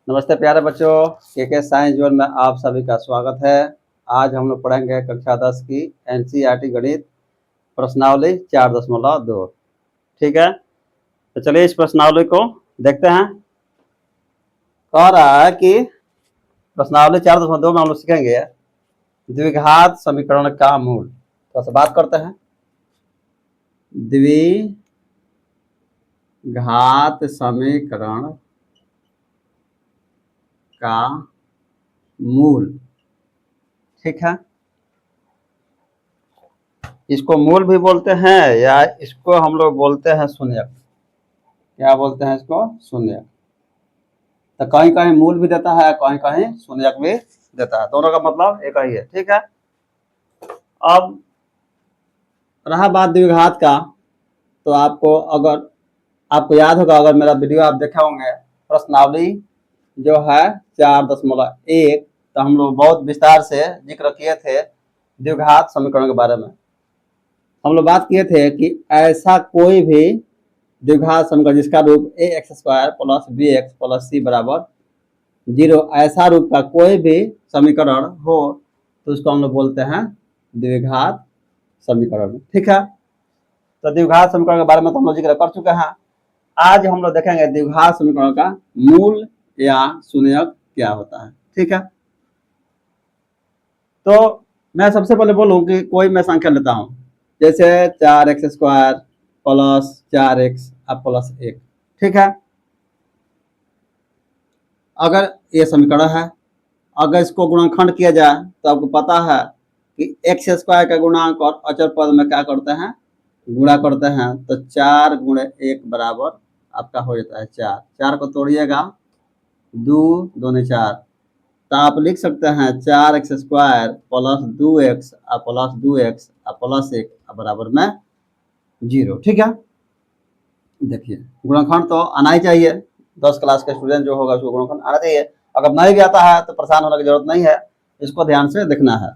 नमस्ते प्यारे बच्चों, के साइंस जोन में आप सभी का स्वागत है। आज हम लोग पढ़ेंगे कक्षा 10 की एनसीईआरटी गणित प्रश्नावली 4.2। ठीक है, तो चलिए इस प्रश्नावली को देखते हैं। कह रहा है कि प्रश्नावली 4.2 में हम लोग सीखेंगे द्विघात समीकरण का मूल। तो से बात करते हैं। द्विघात समीकरण का मूल, ठीक है। इसको मूल भी बोलते हैं या इसको हम लोग बोलते हैं शून्यक। क्या बोलते हैं इसको? शून्यक। तो कहीं कहीं मूल भी देता है, कहीं कहीं शून्यक भी देता है, दोनों का मतलब एक ही है। ठीक है, अब रहा बात द्विघात का, तो आपको याद होगा, अगर मेरा वीडियो आप देखे होंगे, प्रश्नावली जो है 4.1, तो हम लोग बहुत विस्तार से जिक्र किए थे द्विघात समीकरण के बारे में। हम लोग बात किए थे कि ऐसा कोई भी द्विघात समीकरण जिसका रूप ax² plus bx plus c बराबर 0, ऐसा रूप का कोई भी समीकरण हो तो उसको हम लोग बोलते हैं द्विघात समीकरण। ठीक है, तो द्विघात समीकरण के बारे में तो हम लोग जिक्र कर चुके हैं। आज हम लोग देखेंगे द्विघात समीकरण का मूल या शून्यक क्या होता है। ठीक है, तो मैं सबसे पहले बोलूं कि कोई मैं संख्या लेता हूं, जैसे 4x² प्लस 4x प्लस 1। ठीक है, अगर ये समीकरण है, अगर इसको गुणनखंड किया जाए तो आपको पता है कि x² का गुणांक और अचर पद में क्या करते हैं? गुणा करते हैं। तो 4 गुणे 1 बराबर आपका हो जाता है 4। 4 को तोड़िएगा, 2 दूने 4, तो आप लिख सकते हैं 4x² plus 2x plus 2x plus 1 बराबर में 0। ठीक है, देखिए गुणनखंड तो आना ही चाहिए। 10 क्लास का स्टूडेंट जो होगा उसको गुणनखंड आना चाहिए। अगर नहीं भी आता है तो परेशान होने की जरूरत नहीं है, इसको ध्यान से देखना है।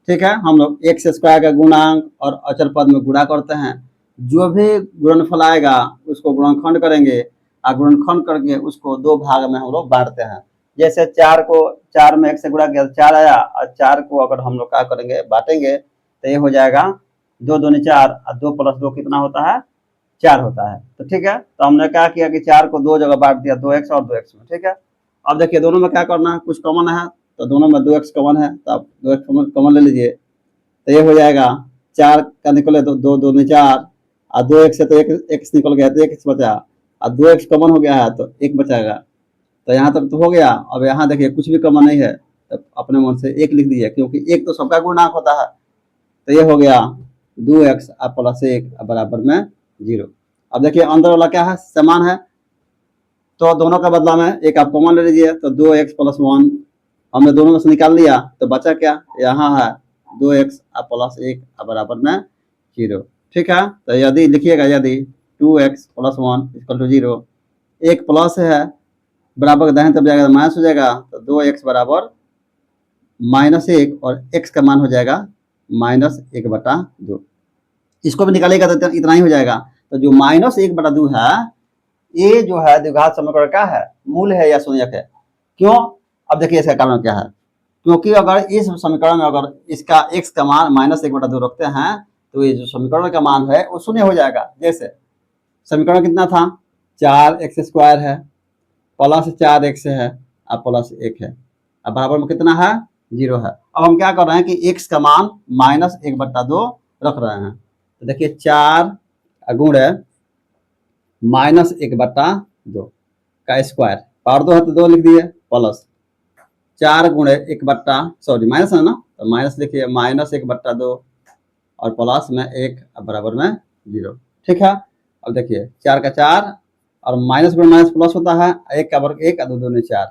ठीक है, हम लोग x² का गुणांक और अचर पद में गुणा करते हैं। जो भी गुणनफल आएगा उसको गुणनखंड करेंगे और गुणनखंड करके उसको 2 भाग में हम लोग बांटते हैं। जैसे 4 को 4 में 1 से गुणा किया तो 4 आया, और 4 को अगर हम लोग क्या करेंगे? बांटेंगे, तो ये हो जाएगा 2 दूनी 4 और 2 प्लस 2 कितना होता है? 4 होता है। तो ठीक है, तो हमने क्या किया कि 4 को 2 जगह बांट दिया, 2x और 2x में। ठीक है, अब देखिए दोनों में क्या करना है? कुछ कॉमन है, तो दोनों में 2x कॉमन है, तो आप 2x कॉमन ले लीजिए। तो ये हो जाएगा 4 का निकले तो 2 दूनी 4 और 2x से तो 1x निकल गया तो 1x बचा, और 2x कॉमन हो गया है तो 1 बचाएगा। तो यहाँ तक तो हो गया। अब यहाँ देखिए कुछ भी कॉमन नहीं है, तो अपने मन से 1 लिख दीजिए, क्योंकि 1 तो सबका गुणांक होता है। तो ये हो गया 2x प्लस 1 बराबर में 0। अब देखिए अंदर वाला क्या है? समान है, तो दोनों का बदला में एक आप कॉमन ले लीजिए। तो 2x प्लस 1 हमने दोनों में से निकाल लिया, तो बचा क्या? यहाँ है 2x प्लस 1 बराबर में 0। ठीक है, तो यदि लिखिएगा, यदि 2x प्लस 1 इक्वल टू 0, एक प्लस है बराबर दाहिने तरफ जाएगा तो माइनस हो जाएगा, तो 2x बराबर -1 और x का मान हो जाएगा -1/2। इसको भी निकालेगा तो इतना ही हो जाएगा। तो जो -1/2 है, ये जो है द्विघात समीकरण का है, मूल है या शून्यक है? क्यों? अब देखिए इसका कारण क्या है। क्योंकि अगर इस समीकरण में अगर इसका x का मान -1/2 रखते हैं तो ये जो समीकरण का मान है वो शून्य हो जाएगा। जैसे समीकरण कितना था? 4x² है प्लस 4x है और प्लस 1 है, अब बराबर में कितना है? 0 है। अब हम क्या कर रहे हैं कि x का मान -1/2 रख रहे हैं। तो देखिए 4 गुणे -1/2 का स्क्वायर, पावर 2 है तो 2 लिख दिए, प्लस 4 गुणे 1 माइनस है ना, तो माइनस लिखिए -1/2 और प्लस में 1 बराबर में 0। ठीक है, अब देखिए 4 का 4 और माइनस गुणे माइनस प्लस होता है, 1 का वर्ग 1 और 2 दूनी 4,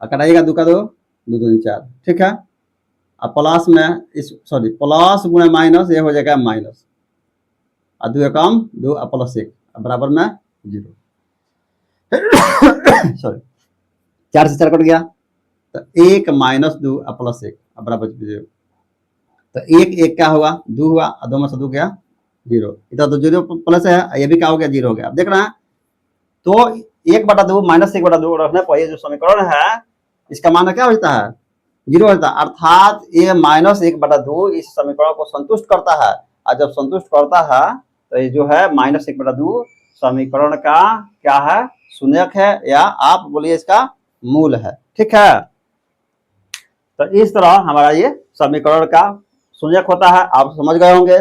और कटाइएगा 2 का 2, 2 दूनी 4। ठीक है, अब प्लस में प्लस गुणे माइनस, ये हो जाएगा माइनस, और 2 कम 2 प्लस 1 बराबर में 0। सॉरी, 4 से 4 कट गया, तो 1 - 2 प्लस 1 बराबर 0। तो 1 क्या होगा? 2 हुआ, और 2 में से 2 गया 0। इधर तो 0 प्लस है, ये भी क्या हो गया? 0 हो गया। आप देख रहे हैं, तो 1/2 माइनस 1/2 रखने पर ये जो समीकरण है इसका मान क्या होता है, 0 होता है। अर्थात ये -1/2 इस समीकरण को संतुष्ट करता है, और जब संतुष्ट करता है तो ये जो है -1/2 समीकरण का क्या है, शून्यक है, या आप बोलिए इसका मूल है। ठीक है, तो इस तरह हमारा ये समीकरण का शून्यक होता है। आप समझ गए होंगे।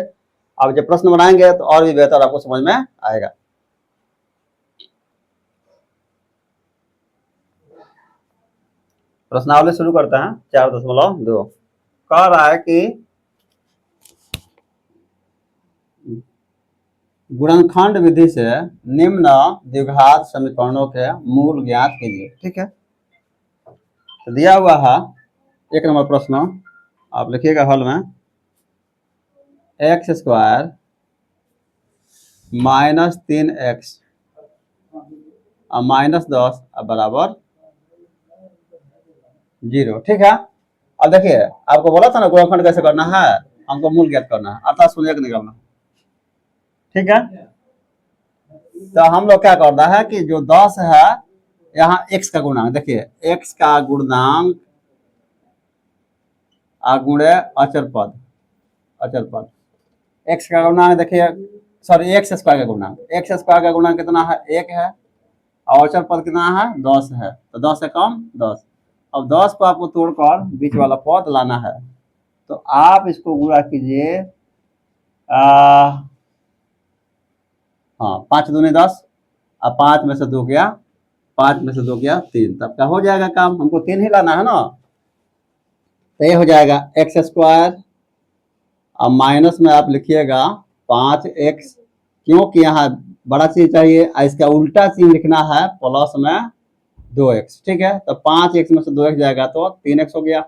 अब जब प्रश्न बनाएंगे तो और भी बेहतर आपको समझ में आएगा। प्रश्नावली शुरू करते हैं। 4.2 कह रहा है कि गुणनखंड विधि से निम्न द्विघात समीकरणों के मूल ज्ञात कीजिए। ठीक है, तो दिया हुआ है 1 नंबर प्रश्न, आप लिखिएगा हल में x² -3x -10 बराबर 0। ठीक है, अब देखिए आपको बोला था ना गुणनखंड कैसे करना है, हमको मूल ज्ञात करना है अर्थात शून्यक निकालना। ठीक है, तो हम लोग क्या करना है कि जो 10 है यहाँ x का गुणांक, देखिए x का गुणांक गुणे अचर पद, x का गुणांक देखिए, सॉरी x² का गुणांक, x² का गुणांक कितना है, 1 है, और अचर पद कितना है, 10 है, तो 10 से कम 10। अब 10 को आपको तोड़कर बीच वाला पद लाना है, तो आप इसको गुणा कीजिए, हाँ 5 दूनी 10, अब 5 में से 2 गया, 5 में से 2 गया 3, तब क्या हो जाएगा काम, हमको 3 ही लाना है ना, तो ये हो जाएगा x², अब माइनस में आप लिखिएगा 5x, क्योंकि यहाँ बड़ा चीज चाहिए, इसका उल्टा चीज लिखना है प्लस में 2x। ठीक है, तो 5x में से 2x जाएगा तो 3x हो गया।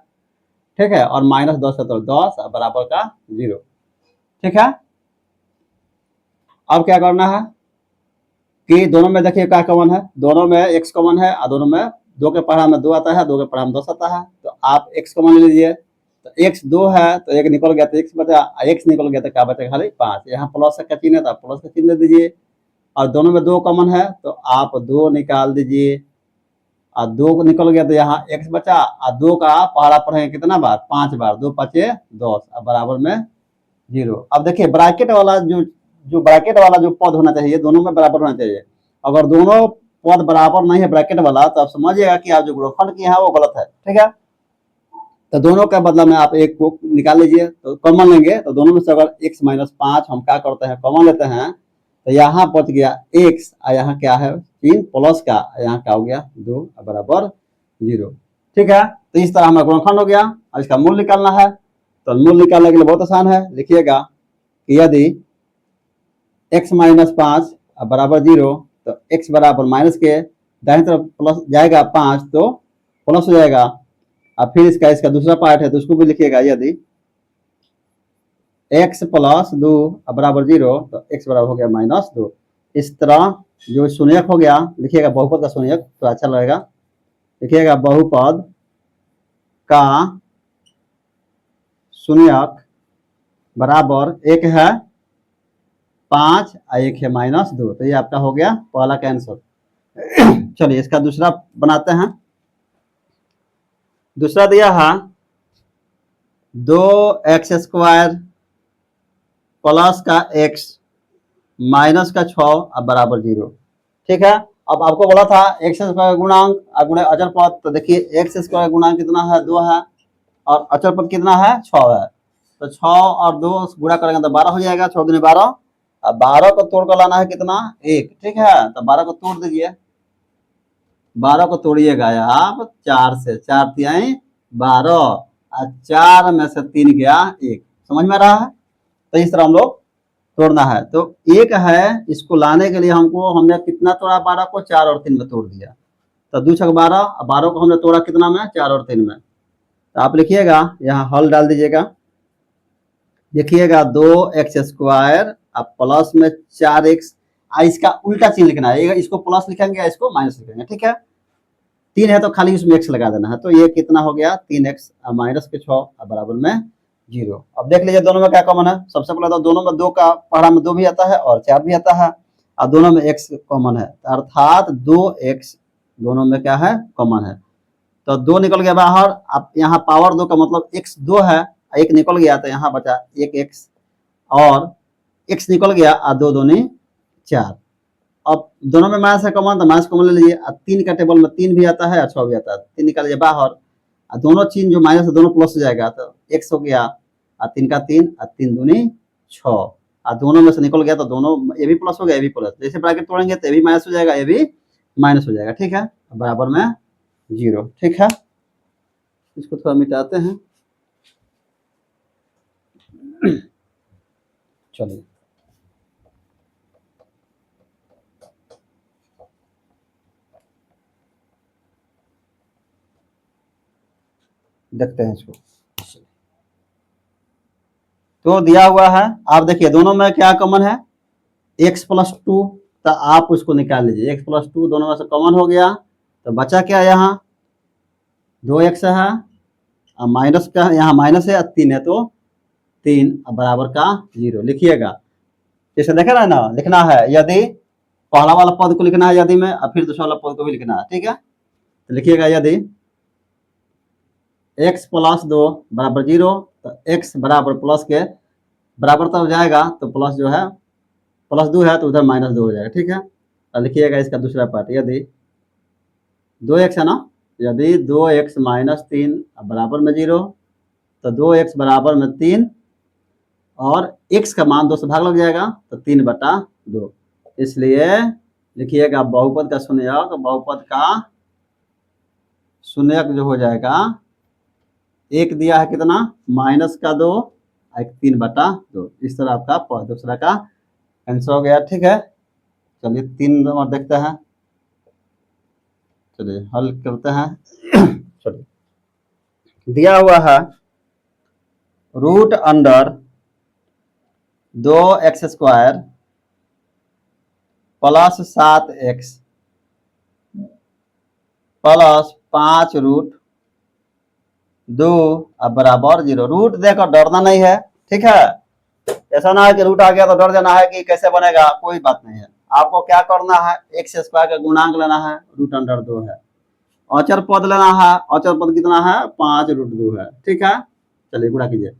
ठीक है, और -10 है तो 10 बराबर का 0। ठीक है, अब क्या करना है कि दोनों में देखिए क्या कॉमन है, दोनों में x कॉमन है, और दोनों में 2 के पढ़ा में 2 आता है, 2 के पढ़ा में 10 आता है, तो आप x कॉमन ले लीजिए, तो x 2 है तो 1 निकल गया तो x बचा, x निकल गया तो क्या बचेगा, खाली 5। यहाँ प्लस का चिन्ह है तो आप प्लस का चिन्ह दे दीजिए, और दोनों में 2 कॉमन है तो आप 2 निकाल दीजिए, और 2 निकल गया तो यहाँ x बचा, और 2 का पहाड़ा पढ़ेंगे कितना बार, 5 बार, 2 5 10, अब बराबर में 0। अब देखिए ब्रैकेट वाला जो ब्रैकेट वाला जो पद होना चाहिए दोनों में बराबर होना चाहिए, अगर दोनों पद बराबर नहीं है ब्रैकेट वाला, तो आप समझिएगा कि आप जो गुणनखंड किया है वो गलत है। ठीक है, तो दोनों का बदला में आप एक को निकाल लीजिए, तो कॉमन लेंगे, तो दोनों में से अगर x - 5 हम क्या करते हैं, कॉमन लेते हैं, तो यहाँ बच गया x, और यहाँ क्या है 3 प्लस का, यहाँ क्या हो गया 2 बराबर 0। ठीक है, तो इस तरह हमारा गुणनखंड हो गया। और इसका मूल निकालना है, तो मूल निकालने के लिए बहुत आसान है, लिखिएगा कि यदि x - 5 बराबर 0, तो x बराबर माइनस के दाहिनी तरफ प्लस जाएगा 5 तो प्लस हो जाएगा, अब फिर इसका दूसरा पार्ट है तो उसको भी लिखिएगा, यदि x + 2 बराबर 0, तो x बराबर हो गया -2। इस तरह जो शून्यक हो गया, लिखिएगा बहुपद का शून्यक तो अच्छा लगेगा, लिखिएगा बहुपद का शून्यक बराबर एक है 5 और एक है -2, तो ये आपका हो गया पहला का आंसर। चलिए इसका दूसरा बनाते हैं। दूसरा दिया है 2x² प्लस का x माइनस का 6 बराबर 0। ठीक है, अब आपको बोला था x² का गुणांक गुणे अचर पद, तो देखिए x² का गुणांक कितना है, 2 है, और अचर पद कितना है, 6 है, तो 6 और 2 गुणा करेंगे तो 12 हो जाएगा, 6 दूनी 12, अब 12 को तोड़ कर लाना है कितना, 1। ठीक है, तो 12 को तोड़ दीजिए, 12 को तोड़िएगा आप 4 से, 4 तिहाई 12, और 4 में से 3 गया 1, समझ में आ रहा है। तो इस तरह हम लोग तोड़ना है, तो 1 है, इसको लाने के लिए हमने कितना तोड़ा, 12 को 4 और 3 में तोड़ दिया, तो 2 छक 12, 12 को हमने तोड़ा कितना में, 4 और 3 में, तो आप लिखिएगा यहाँ हल डाल दीजिएगा, देखिएगा 2x² अब प्लस में 4x, इसका उल्टा चिन्ह लिखना है, इसको प्लस लिखेंगे, इसको माइनस लिखेंगे। ठीक है, 3 है तो खाली इसमें x लगा देना है, तो ये कितना हो गया 3x माइनस के 6 बराबर में 0। अब देख लीजिए दोनों में क्या कॉमन है, सबसे पहले तो दोनों में 2 का पहाड़ा में 2 भी आता है और 4 भी आता है, और दोनों में x कॉमन है, अर्थात 2x दोनों में क्या है, कॉमन है। तो 2 निकल गया बाहर। अब यहाँ पावर 2 का मतलब x 2 है, 1 निकल गया तो यहाँ बचा 1x, और x निकल गया और 2 दूनी 4। अब दोनों में माइनस है कॉमन, तो माइनस कॉमन ले लीजिए। 3 का टेबल में 3 भी आता है और 6 भी आता है, 3 निकालिए बाहर, और दोनों चीज जो माइनस है दोनों प्लस हो जाएगा, तो x हो गया, और 3 का 3 और 3 दूनी 6, और दोनों में से निकल गया तो दोनों ये भी प्लस हो गया, ये भी प्लस। जैसे ब्रैकेट तोड़ेंगे तो ये भी माइनस हो जाएगा, ये भी माइनस हो जाएगा, ठीक है, बराबर में 0, ठीक है। इसको थोड़ा मिटाते हैं, चलिए देखते हैं इसको। तो दिया हुआ है, आप देखिए दोनों में क्या कॉमन है, x प्लस 2, तो आप उसको निकाल लीजिए, x प्लस 2 दोनों में से कॉमन हो गया, तो बचा क्या यहाँ 2x है, और माइनस का यहाँ माइनस है, 3 है तो 3 बराबर का 0 लिखिएगा। जैसे देख रहे हैं ना, लिखना है यदि पहला वाला पद को लिखना है यदि में, और फिर दूसरा वाला पद को भी लिखना है, ठीक है। तो लिखिएगा यदि x प्लस 2 बराबर 0, तो x बराबर प्लस के बराबर तब जाएगा, तो प्लस जो है प्लस 2 है तो उधर माइनस 2 हो जाएगा, ठीक है। तो लिखिएगा इसका दूसरा पार्ट, यदि 2x है ना, यदि 2x माइनस 3 बराबर में 0, तो 2x बराबर में 3, और x का मान 2 से भाग लग जाएगा, तो 3/2। इसलिए लिखिएगा बहुपद का शून्यक, बहुपद का शून्यक जो हो जाएगा, एक दिया है कितना माइनस का 2, 3/2। इस तरह आपका पद दूसरा का आंसर हो गया, ठीक है। चलिए 3 नंबर देखते हैं, चलिए हल करते हैं। चलिए दिया हुआ है root under 2x² plus 7x plus 5 root 2 बराबर 0। रूट देकर डरना नहीं है, ठीक है। ऐसा ना है कि रूट आ गया तो डर जाना है कि कैसे बनेगा, कोई बात नहीं है। आपको क्या करना है, x² का गुणांक लेना है, रूट अंडर 2 है। अचर पद लेना है, अचर पद कितना है 5 रूट 2 है, ठीक है। चलिए गुणा कीजिए,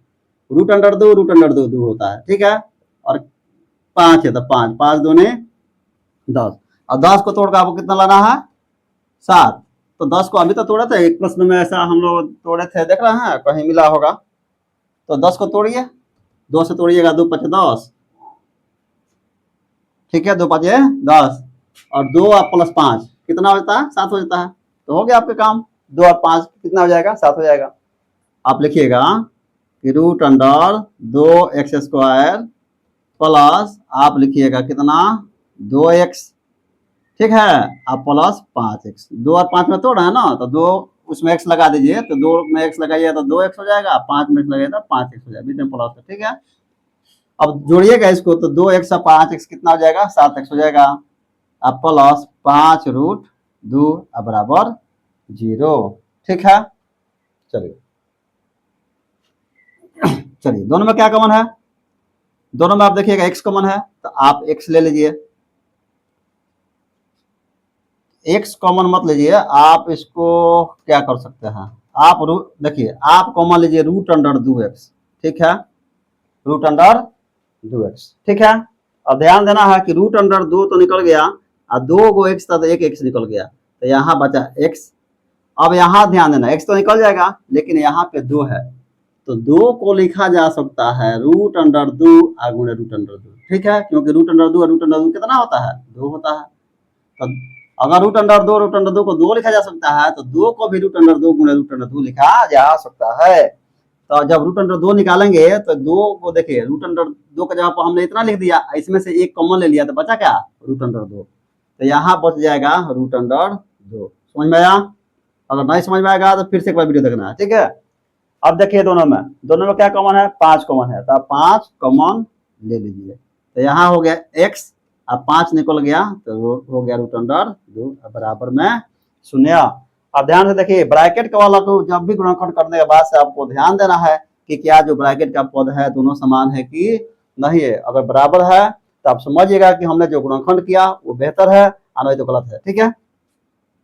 रूट अंडर 2 रूट अंडर 2 2 होता है, ठीक है, और 5 है तो 5 5 दूने 10, और 10 को तोड़कर आपको कितना लाना है 7। तो 10 को अभी तो तोड़े थे, एक प्रश्न में ऐसा हम लोग तोड़े थे, देख रहे हैं कहीं मिला होगा। तो 10 को तोड़िए, 2 से तोड़िएगा, 2 5 10, ठीक है, 2 5 10, और 2 और प्लस 5 कितना हो जाता है 7 हो जाता है। तो हो गया आपके काम, 2 और 5 कितना हो जाएगा 7 हो जाएगा। आप लिखिएगा कि रूट अंडर 2x² प्लस आप लिखिएगा कितना 2x, ठीक है, आप प्लस 5x। 2 और 5 में तोड़ा है ना, तो 2 उसमें x लगा दीजिए, तो 2 में x लगाइए तो 2x हो जाएगा, 5 में x लगाइए तो 5x हो जाएगा, बीच में प्लस, ठीक है। अब जोड़िएगा इसको, तो 2x और 5x कितना हो जाएगा 7x हो जाएगा, अब प्लस 5 रूट 2 बराबर 0, ठीक है। चलिए चलिए दोनों में क्या कॉमन है, दोनों में आप देखिएगा x कॉमन है, तो आप x ले लीजिए। x कॉमन मत लीजिए, आप इसको क्या कर सकते हैं, आप रूट देखिए, आप कॉमन लीजिए रूट अंडर 2x, ठीक है, रूट अंडर 2x, ठीक है। और ध्यान देना है कि रूट अंडर 2 तो निकल गया, और 2 को x था तो एक x निकल गया, तो यहाँ बचा x। अब यहाँ ध्यान देना, x तो निकल जाएगा, लेकिन यहाँ पे 2 है, तो 2 को लिखा जा सकता है रूट अंडर 2 गुणे रूट अंडर 2, ठीक है, क्योंकि रूट अंडर 2 और रूट अंडर 2 कितना होता है 2 होता है। तो अगर रूट अंडर 2 को 2 लिखा जा सकता है, तो 2 को भी रूट अंडर 2 गुणे रूट अंडर 2 लिखा जा सकता है। तो जब रूट अंडर 2 निकालेंगे तो 2 को देखिए, रूट अंडर 2 का जगह हमने इतना लिख दिया, इसमें से एक कॉमन ले लिया, तो बचा क्या रूट अंडर 2, तो यहाँ बच जाएगा रूट अंडर 2। समझ में आया? अगर नहीं समझ में आएगा तो फिर से एक बार वीडियो देखना है, ठीक है। अब देखिए दोनों में क्या कॉमन है 5 कॉमन है, तो आप 5 कॉमन ले लीजिए, तो यहाँ हो गया x, अब 5 निकल गया तो हो गया रूट अंडर 2 बराबर में 0। अब ध्यान से देखिए, ब्रैकेट का वाला को जब भी गुणनखंड करने के बाद से आपको ध्यान देना है कि क्या जो ब्रैकेट का पद है दोनों समान है कि नहीं है। अगर बराबर है तो आप समझिएगा कि हमने जो गुणनखंड किया वो बेहतर है और नहीं तो गलत है। ठीक है,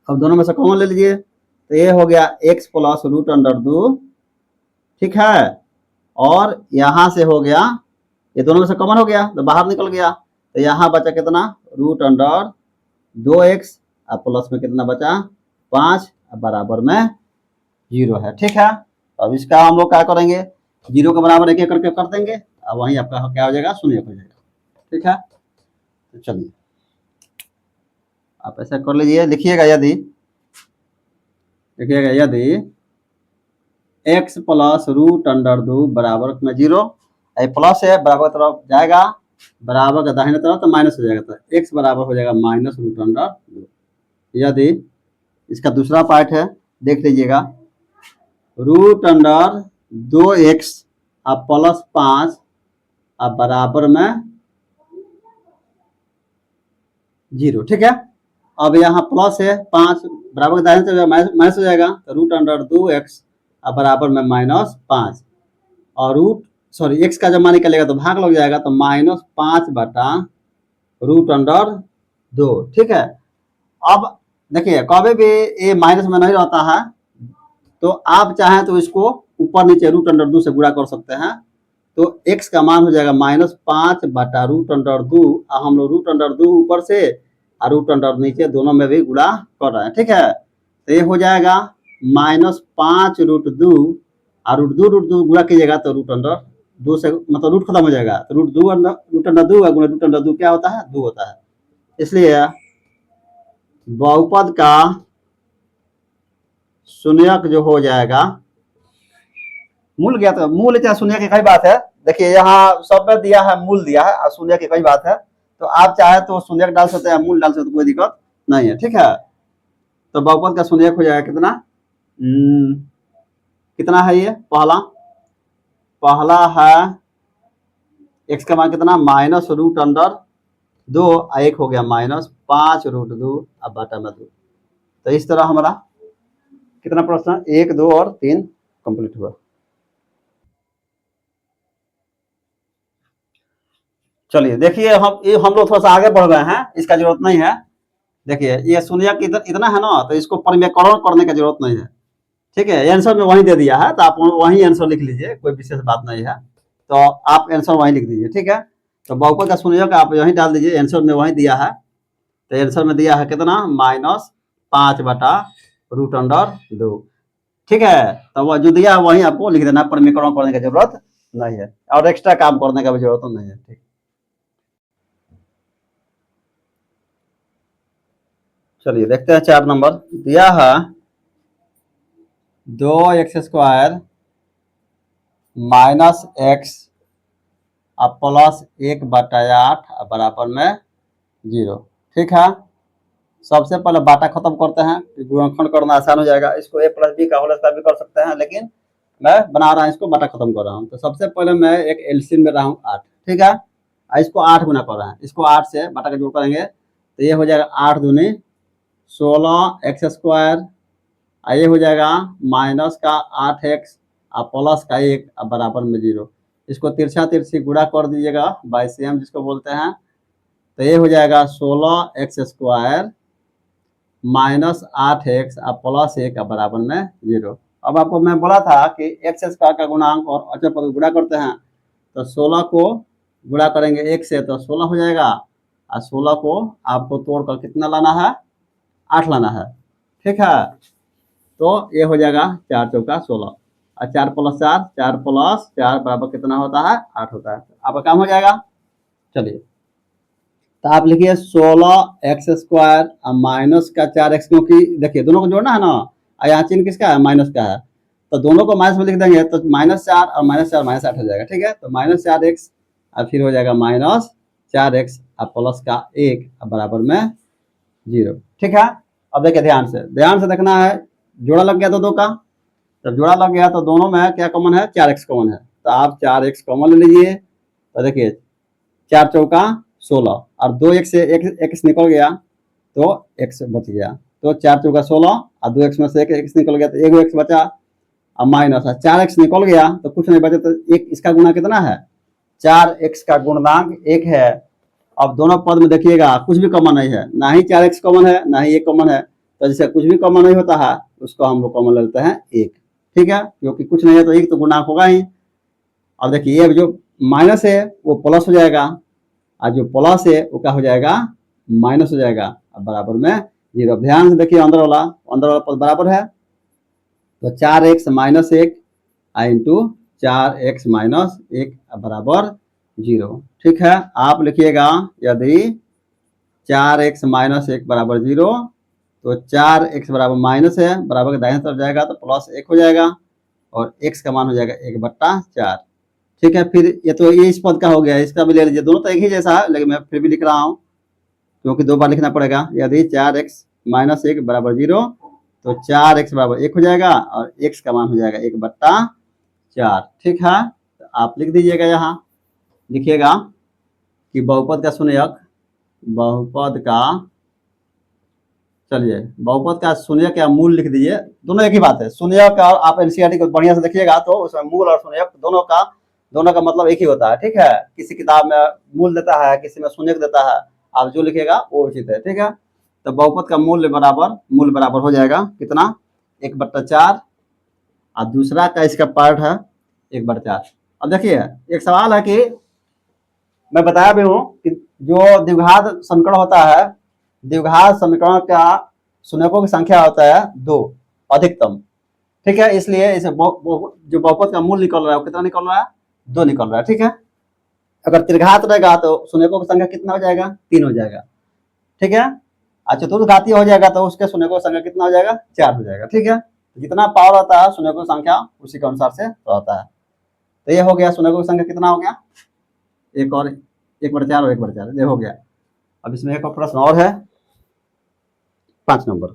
अब दोनों में से कॉमन ले लीजिए, तो ये हो गया x प्लस रूट अंडर 2, ठीक है, और यहाँ से हो गया, ये दोनों में से कॉमन हो गया तो बाहर निकल गया, तो यहाँ बचा कितना, रूट अंडर 2x, अब प्लस में कितना बचा 5, बराबर में 0 है। ठीक है, अब इसका हम लोग क्या करेंगे, 0 के बराबर एक एक करके कर देंगे, अब वहीं आपका क्या हो जाएगा, शून्य हो जाएगा। ठीक है, तो चलिए आप ऐसा कर लीजिए, लिखिएगा यदि x प्लस रूट अंडर 2 बराबर में 0, प्लस है बराबर की तरफ जाएगा, बराबर का दाहिने तरफ तो माइनस हो जाएगा, तो x बराबर हो जाएगा माइनस रूट अंडर 2। यदि इसका दूसरा पार्ट है, देख लीजिएगा, रूट अंडर 2x अब प्लस 5 अब बराबर में 0। ठीक है, अब यहाँ प्लस है 5 बराबर के दाहिने तरफ माइनस हो जाएगा, तो रूट अंडर 2x अब बराबर में माइनस 5, और x का जब मान निकलेगा तो भाग लग जाएगा, तो माइनस 5 बटा रूट अंडर 2। ठीक है, अब देखिए कभी भी ये माइनस में नहीं रहता है, तो आप चाहें तो इसको ऊपर नीचे रूट अंडर 2 से गुणा कर सकते हैं, तो x का मान हो जाएगा माइनस 5 बटा रूट अंडर 2, हम लोग रूट अंडर 2 ऊपर से और रूट अंडर नीचे दोनों में भी गुणा कर रहे हैं। ठीक है, तो ये हो जाएगा माइनस 5 रूट 2, और रूट 2 गुणा कीजिएगा तो रूट अंडर 2 से मतलब रूट खत्म हो जाएगा, तो रूट अंडर 2 गुणा रूट अंडर 2 क्या होता है, 2 होता है। इसलिए बहुपद का शून्यक जो हो जाएगा, मूल ज्ञात, मूल चाहे शून्य की कई बात है, देखिए यहाँ सब में दिया है, मूल दिया है और शून्य की कई बात है, तो आप चाहे तो शून्य डाल सकते हैं, मूल डाल सकते हैं, कोई दिक्कत नहीं है। ठीक है, तो बहुपद का शून्यक हो जाएगा कितना, कितना है, ये पहला है x का मान कितना, माइनस रूट अंडर 2, एक हो गया माइनस 5 रूट 2 अब बटा में 2। तो इस तरह हमारा कितना प्रश्न, 1, 2 और 3 कंप्लीट हुआ। चलिए देखिए, हम लोग थोड़ा सा आगे बढ़ गए हैं, इसका जरूरत नहीं है। देखिए ये शून्य इतना है ना, तो इसको परिमेयकरण करने की जरूरत नहीं है। ठीक है, आंसर में वहीं दे दिया है, तो आप वहीं आंसर लिख लीजिए, कोई विशेष बात नहीं है, तो आप आंसर वहीं लिख दीजिए। ठीक है, तो बहुपद का शून्यक आप यहीं डाल दीजिए, आंसर में वहीं दिया है, तो आंसर में दिया है कितना, माइनस 5 बटा रूट अंडर 2। ठीक है, तो वह जो दिया है वहीं आपको लिख देना, परिमेयकरण करने की जरूरत नहीं है और एक्स्ट्रा काम करने का भी जरूरत नहीं है। ठीक, चलिए देखते हैं 4 नंबर दिया है, 2x² माइनस x अब प्लस 1 बटा 8 बराबर में 0। ठीक है, सबसे पहले बाटा खत्म करते हैं, गुणनखंड करना आसान हो जाएगा, इसको a प्लस बी का होल स्क्वायर भी कर सकते हैं, लेकिन मैं बना रहा हूँ, इसको बाटा खत्म कर रहा हूँ। तो सबसे पहले मैं एक एलसीएम में रहा हूँ 8। ठीक है, इसको 8 गुना कर रहे हैं, इसको 8 से बाटा का जोड़ करेंगे, तो ये हो जाएगा 8 दूनी 16x², ये हो जाएगा माइनस का 8x और प्लस का 1 अब बराबर में 0। इसको तिरछा तिरछी गुणा कर दीजिएगा, बाइसियम जिसको बोलते हैं, तो ये हो जाएगा 16x² माइनस 8x और प्लस 1 अब बराबर में 0। अब आपको मैं बोला था कि x² का गुणांक और अचर पद को गुणा करते हैं, तो 16 को गुणा करेंगे 1 से तो 16 हो जाएगा, और 16 को आपको तोड़कर कितना लाना है, 8 लाना है। ठीक है, तो ये हो जाएगा 4 चौका 16 और 4 प्लस 4, 4 प्लस 4 बराबर कितना होता है, 8 होता है। आपका काम हो जाएगा। चलिए, तो आप लिखिए 16x² माइनस का 4x, क्योंकि देखिए दोनों को जोड़ना है ना, यहाँ चिन्ह किसका है, माइनस का है, तो दोनों को माइनस में लिख देंगे, तो -4 और -4 -8 हो जाएगा। ठीक है, तो -4x और फिर हो जाएगा -4x और प्लस का 1 बराबर में 0। ठीक है, अब देखिए ध्यान से देखना है, जोड़ा लग गया तो दो का, जब जोड़ा लग गया तो दोनों में क्या कॉमन है, 4x कॉमन है, तो आप 4x कॉमन ले लीजिए, तो देखिए 4 चौका 16 और 2x से x निकल गया तो x बच गया, तो 4 चौका 16 और 2x में से x निकल गया तो 1x बचा, और माइनस 4x निकल गया तो कुछ नहीं बचा, तो एक इसका गुणा कितना है, 4x का गुणनांक 1 है, अब दोनों पद में देखिएगा कुछ भी कॉमन नहीं है, ना ही 4x कॉमन है ना ही 1 कॉमन है। तो जैसे कुछ भी कॉमन नहीं होता है उसको हम लोग कॉमन ले लेते हैं 1। ठीक है, क्योंकि कुछ नहीं है तो 1 तो गुणांक होगा ही। अब देखिए ये जो माइनस है वो प्लस हो जाएगा और जो प्लस है वो क्या हो जाएगा, माइनस हो जाएगा। अब बराबर में 0। ध्यान से देखिए अंदर वाला पद बराबर है, तो 4x minus 1 into 4x minus 1 बराबर 0। ठीक है, आप लिखिएगा यदि 4x माइनस 1 बराबर 0 तो 4x बराबर माइनस है, बराबर के दाहिने तरफ जाएगा तो प्लस 1 हो जाएगा और x का मान हो जाएगा 1/4। ठीक है, फिर ये तो ये इस पद का हो गया, इसका भी ले लीजिए, दोनों तो एक ही जैसा है लेकिन मैं फिर भी लिख रहा हूँ क्योंकि 2 बार लिखना पड़ेगा। यदि 4x माइनस 1 बराबर 0 तो 4x बराबर 1 हो जाएगा और x का मान हो जाएगा 1/4। ठीक है, तो आप लिख दीजिएगा, यहाँ लिखिएगा कि बहुपद का शून्यक, बहुपद का, चलिए बहुपद का शून्यक या मूल लिख दीजिए, दोनों एक ही बात है। शून्यक और आप एनसीईआरटी को बढ़िया से देखिएगा तो उसमें मूल और शून्यक दोनों का मतलब एक ही होता है। ठीक है, किसी किताब में मूल देता है, किसी में शून्यक देता है, आप जो लिखेगा वो उचित है। ठीक है, तो बहुपद का मूल बराबर हो जाएगा कितना, 1/4 और दूसरा का इसका पार्ट है 1/4। अब देखिए एक सवाल है कि मैं बताया भी हूँ कि जो द्विघात समीकरण होता है, द्विघात समीकरण का शून्यकों की संख्या होता है 2 अधिकतम। ठीक है, इसलिए इसे जो बहुपद का मूल निकल रहा है वो कितना निकल रहा है, 2 निकल रहा है। ठीक है, अगर त्रिघात रहेगा तो शून्यकों की संख्या कितना हो जाएगा, 3 हो जाएगा। ठीक है, चतुर्घातीय हो जाएगा तो उसके शून्यकों की संख्या कितना हो जाएगा, 4 हो जाएगा। ठीक है, जितना पावर होता है शून्यकों की संख्या उसी के अनुसार से रहता है। तो ये हो गया, शून्यकों की संख्या कितना हो गया, एक और 1/4 और 1/4 ये हो गया। अब इसमें एक और प्रश्न और है 5 नंबर,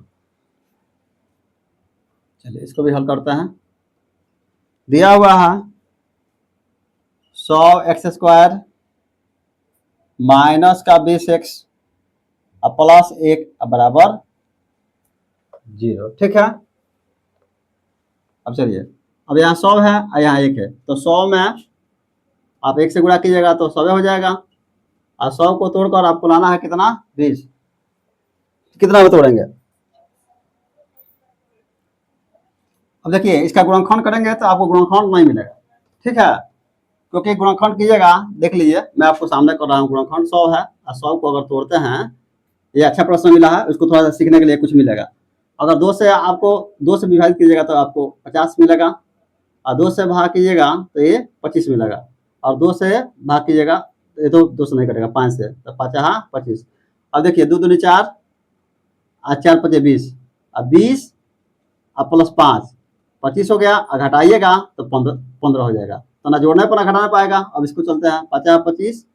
चलिए इसको भी हल करते हैं। दिया हुआ है 100x² माइनस का 20x प्लस 1 बराबर 0। ठीक है, अब चलिए, अब यहाँ 100 है और यहाँ 1 है, तो 100 में आप 1 से गुणा कीजिएगा तो 100 हो जाएगा और 100 को तोड़कर आपको लाना है कितना, 20। कितना में तोड़ेंगे, अब देखिए इसका गुणनखंड करेंगे तो आपको गुणनखंड नहीं मिलेगा। ठीक है, क्योंकि गुणनखंड कीजिएगा, देख लीजिए मैं आपको सामने कर रहा हूँ, गुणनखंड 100 है और 100 को अगर तोड़ते हैं, ये अच्छा प्रश्न मिला है, उसको थोड़ा सा सीखने के लिए कुछ मिलेगा। अगर 2 से विभाजित कीजिएगा तो आपको 50 मिलेगा और 2 से भाग कीजिएगा तो ये 25 मिलेगा और 2 से भाग कीजिएगा तो ये तो 2 से नहीं कटेगा, 5 से, तो 5 25। अब देखिए 2 दूनी 4 और 4 5 20 और 20 और प्लस 5 25 हो गया और घटाइएगा तो 15 हो जाएगा, तो ना जोड़ने पर ना घटाना पाएगा। अब इसको चलते हैं 50 25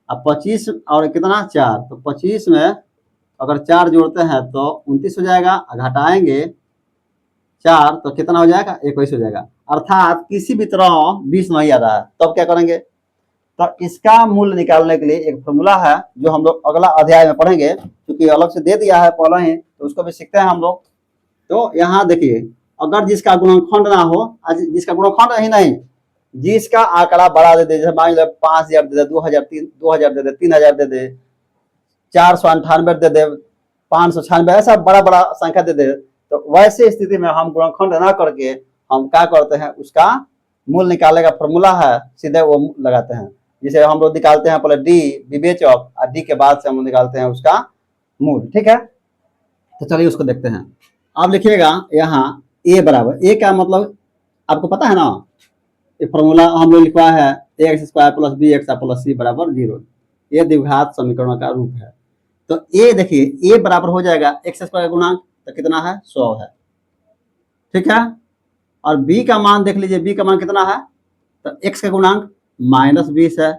अब 25 और कितना 4, तो 25 में अगर 4 जोड़ते हैं तो 29 हो जाएगा और घटाएंगे 4 तो कितना हो जाएगा, 21 हो जाएगा। अर्थात किसी भी तरह 20 नहीं आ रहा है, तब क्या करेंगे, तो इसका मूल्य निकालने के लिए एक फॉर्मूला है जो हम लोग अगला अध्याय में पढ़ेंगे, क्योंकि अलग से दे दिया है पहले ही, तो उसको भी सीखते हैं हम लोग। तो यहाँ देखिए, अगर जिसका गुणनखंड ना हो, जिसका गुणनखंड ही नहीं, जिसका आंकड़ा बड़ा दे दे, जैसे मान लो 5000 दे दे, 2000 दे दे, 3000 दे दे, 498 दे दे, 596, ऐसा बड़ा बड़ा संख्या दे दे, तो वैसे स्थिति में हम गुणनखंड ना करके हम क्या करते हैं, उसका मूल निकालने का फॉर्मूला है, सीधे वो लगाते हैं। जिसे हम लोग निकालते हैं पहले डी विवेचक और डी के बाद से हम निकालते हैं उसका मूल। ठीक है, तो चलिए उसको देखते हैं। आप लिखिएगा यहाँ ए बराबर, ए का मतलब आपको पता है ना, ये फॉर्मूला हम लोग लिखवा है ax² plus bx plus c बराबर 0। ये द्विघात समीकरण का रूप है। तो ए देखिए, ए बराबर हो जाएगा x² का गुणांक तो कितना है, 100 है। ठीक है, और b का मान देख लीजिए, b का मान कितना है, तो x का गुणांक -20 है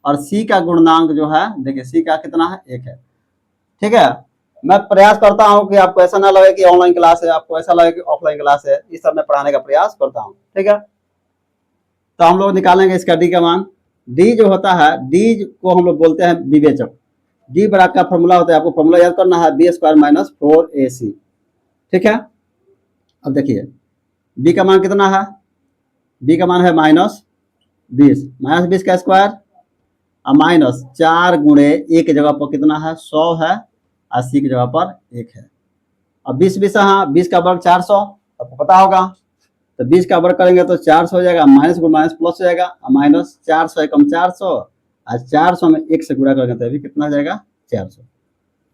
और c का गुणांक जो है, देखिए c का कितना है, 1 है। ठीक है, मैं प्रयास करता हूं कि आपको ऐसा ना लगे कि ऑनलाइन क्लास है, आपको ऐसा लगे कि ऑफलाइन क्लास है, इस सब में पढ़ाने का प्रयास करता हूं। ठीक है, तो हम लोग निकालेंगे इसका डी का मान। डी जो होता है, डी को हम लोग बोलते हैं विवेचक। डी बराबर का फॉर्मूला होता है, आपको फॉर्मूला याद करना है, b² - 4ac। ठीक है, अब देखिए b का मान कितना है, b का मान है -20 का स्क्वायर माइनस 4 गुणे ए की जगह पर कितना है 100 है, 80 की जगह पर 1 है। अब 20 20 हाँ 20 का वर्ग 400 आपको पता होगा, तो 20 का वर्ग करेंगे तो 400 हो जाएगा, माइनस को माइनस प्लस हो जाएगा, माइनस 400 एकम 400 और 400 में 1 से गुणा करेंगे तो अभी कितना हो जाएगा 400,